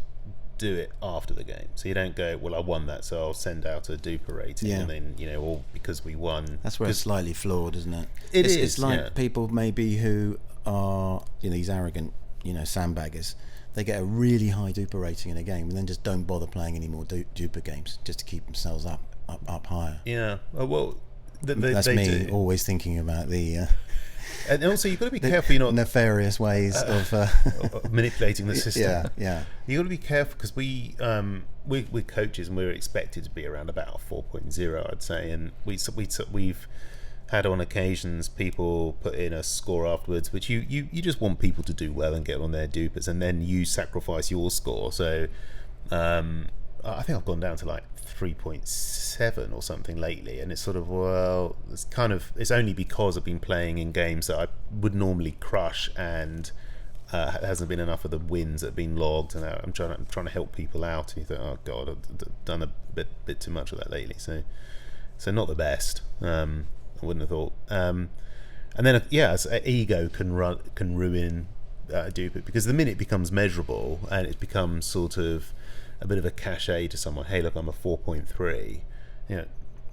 [SPEAKER 1] do it after the game. So you don't go, well, I won that, so I'll send out a DUPR rating, and then all because we won.
[SPEAKER 2] That's where it's slightly flawed, isn't it?
[SPEAKER 1] It's
[SPEAKER 2] like people maybe who are these arrogant sandbaggers. They get a really high DUPR rating in a game and then just don't bother playing any more DUPR games just to keep themselves up higher.
[SPEAKER 1] Yeah. Well,
[SPEAKER 2] that's me always thinking about the.
[SPEAKER 1] And also, you've got to be careful you're not
[SPEAKER 2] nefarious ways of
[SPEAKER 1] manipulating the system.
[SPEAKER 2] Yeah.
[SPEAKER 1] You've got to be careful, because we're coaches and we're expected to be around about 4.0, I'd say, and we've had on occasions people put in a score afterwards, which you just want people to do well and get on their DUPRs, and then you sacrifice your score. So I I think I've gone down to like 3.7 or something lately, and it's sort of, well, it's only because I've been playing in games that I would normally crush, and hasn't been enough of the wins that have been logged, and I'm trying to help people out, and you think, oh god, I've done a bit too much of that lately, so not the best. I wouldn't have thought. And then ego can ruin DUPR, because the minute it becomes measurable and it becomes sort of a bit of a cachet to someone, hey look, I'm a 4.3,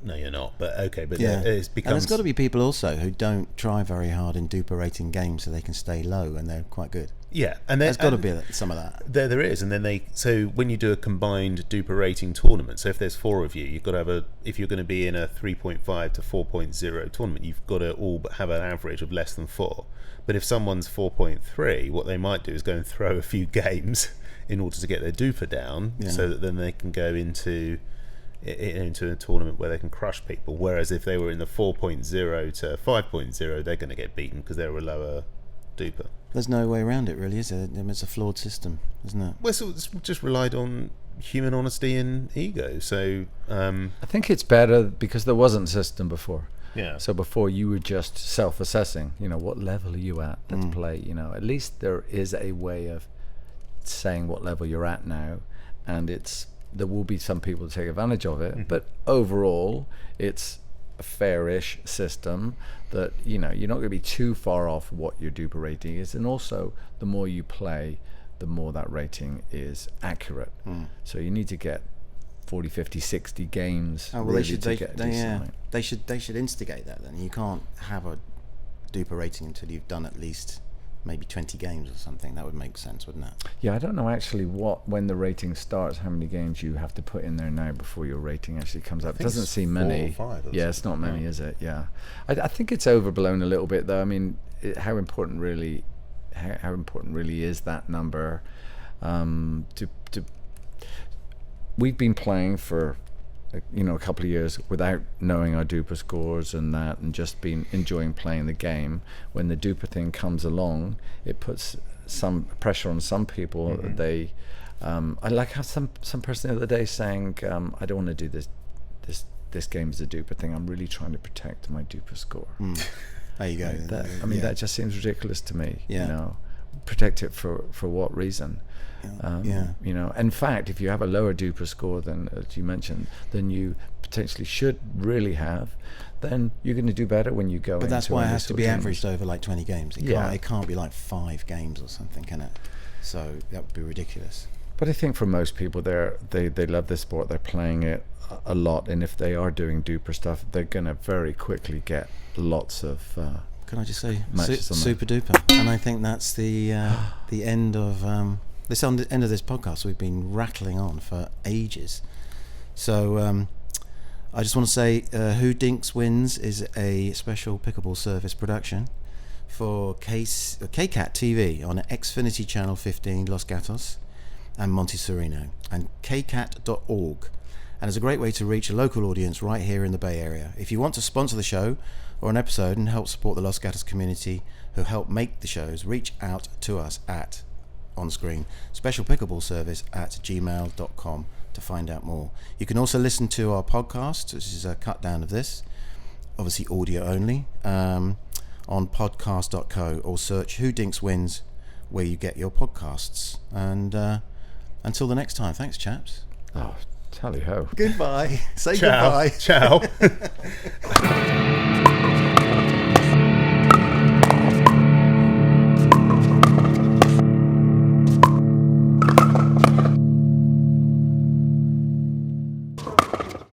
[SPEAKER 1] no you're not, but okay, but it becomes.
[SPEAKER 2] And there's got to be people also who don't try very hard in DUPR rating games so they can stay low, and they're quite good.
[SPEAKER 1] Yeah, and
[SPEAKER 2] there's got to be some of that.
[SPEAKER 1] There is, and then so when you do a combined DUPR rating tournament, so if there's 4 of you, you've got to if you're going to be in a 3.5 to 4.0 tournament, you've got to all have an average of less than 4. But if someone's 4.3, what they might do is go and throw a few games in order to get their DUPR down, so that then they can go into a tournament where they can crush people. Whereas if they were in the 4.0 to 5.0, they're going to get beaten because they're a lower DUPR.
[SPEAKER 2] There's no way around it, really, is there? It's a flawed system, isn't it?
[SPEAKER 1] Well, so it's just relied on human honesty and ego. So
[SPEAKER 3] I think it's better because there wasn't a system before.
[SPEAKER 1] Yeah.
[SPEAKER 3] So before you were just self-assessing. What level are you at? Let's play. At least there is a way of saying what level you're at now, and there will be some people to take advantage of it. But overall, it's a fairish system that you're not going to be too far off what your DUPR rating is, and also the more you play, the more that rating is accurate. So you need to get 40, 50, 60 games.
[SPEAKER 2] Oh, well,
[SPEAKER 3] really
[SPEAKER 2] they should instigate that. Then you can't have a DUPR rating until you've done at least maybe 20 games or something. That would make sense, wouldn't it?
[SPEAKER 3] Yeah, I don't know actually when the rating starts, how many games you have to put in there now before your rating actually comes up. It doesn't seem many.
[SPEAKER 1] 4 or 5.
[SPEAKER 3] Yeah, it's not many, is it? Yeah, I think it's overblown a little bit, though. I mean, how important really is that number? We've been playing for a couple of years without knowing our DUPR scores and that, and just been enjoying playing the game. When the DUPR thing comes along, it puts some pressure on some people. They I like how some person the other day saying, I don't want to do this game as a DUPR thing, I'm really trying to protect my DUPR score.
[SPEAKER 2] There you go.
[SPEAKER 3] That just seems ridiculous to me. Protect it for what reason? In fact, if you have a lower DUPR score than, as you mentioned, than you potentially should really have, then you're going to do better when you go.
[SPEAKER 2] But that's why it has to be averaged over like 20 games. It can't be like 5 games or something, can it? So that would be ridiculous.
[SPEAKER 3] But I think for most people, they love this sport. They're playing it a lot, and if they are doing DUPR stuff, they're going to very quickly get lots of.
[SPEAKER 2] Can I just say,
[SPEAKER 3] super
[SPEAKER 2] duper? And I think that's the end of end of this podcast. We've been rattling on for ages. So I just want to say, Who Dinks Wins is a special Pickleball service production for KCAT TV on Xfinity Ch15, Los Gatos, and Monty and KCAT.org. And it's a great way to reach a local audience right here in the Bay Area. If you want to sponsor the show or an episode and help support the Los Gatos community who help make the shows, reach out to us at, on screen, SpecialPickleballService at gmail.com to find out more. You can also listen to our podcast, which is a cut down of this, obviously audio only, on podcast.co, or search Who Dinks Wins where you get your podcasts. And until the next time, thanks chaps.
[SPEAKER 3] Oh, tally ho.
[SPEAKER 2] Goodbye. Say
[SPEAKER 1] Ciao.
[SPEAKER 2] goodbye.
[SPEAKER 1] Ciao.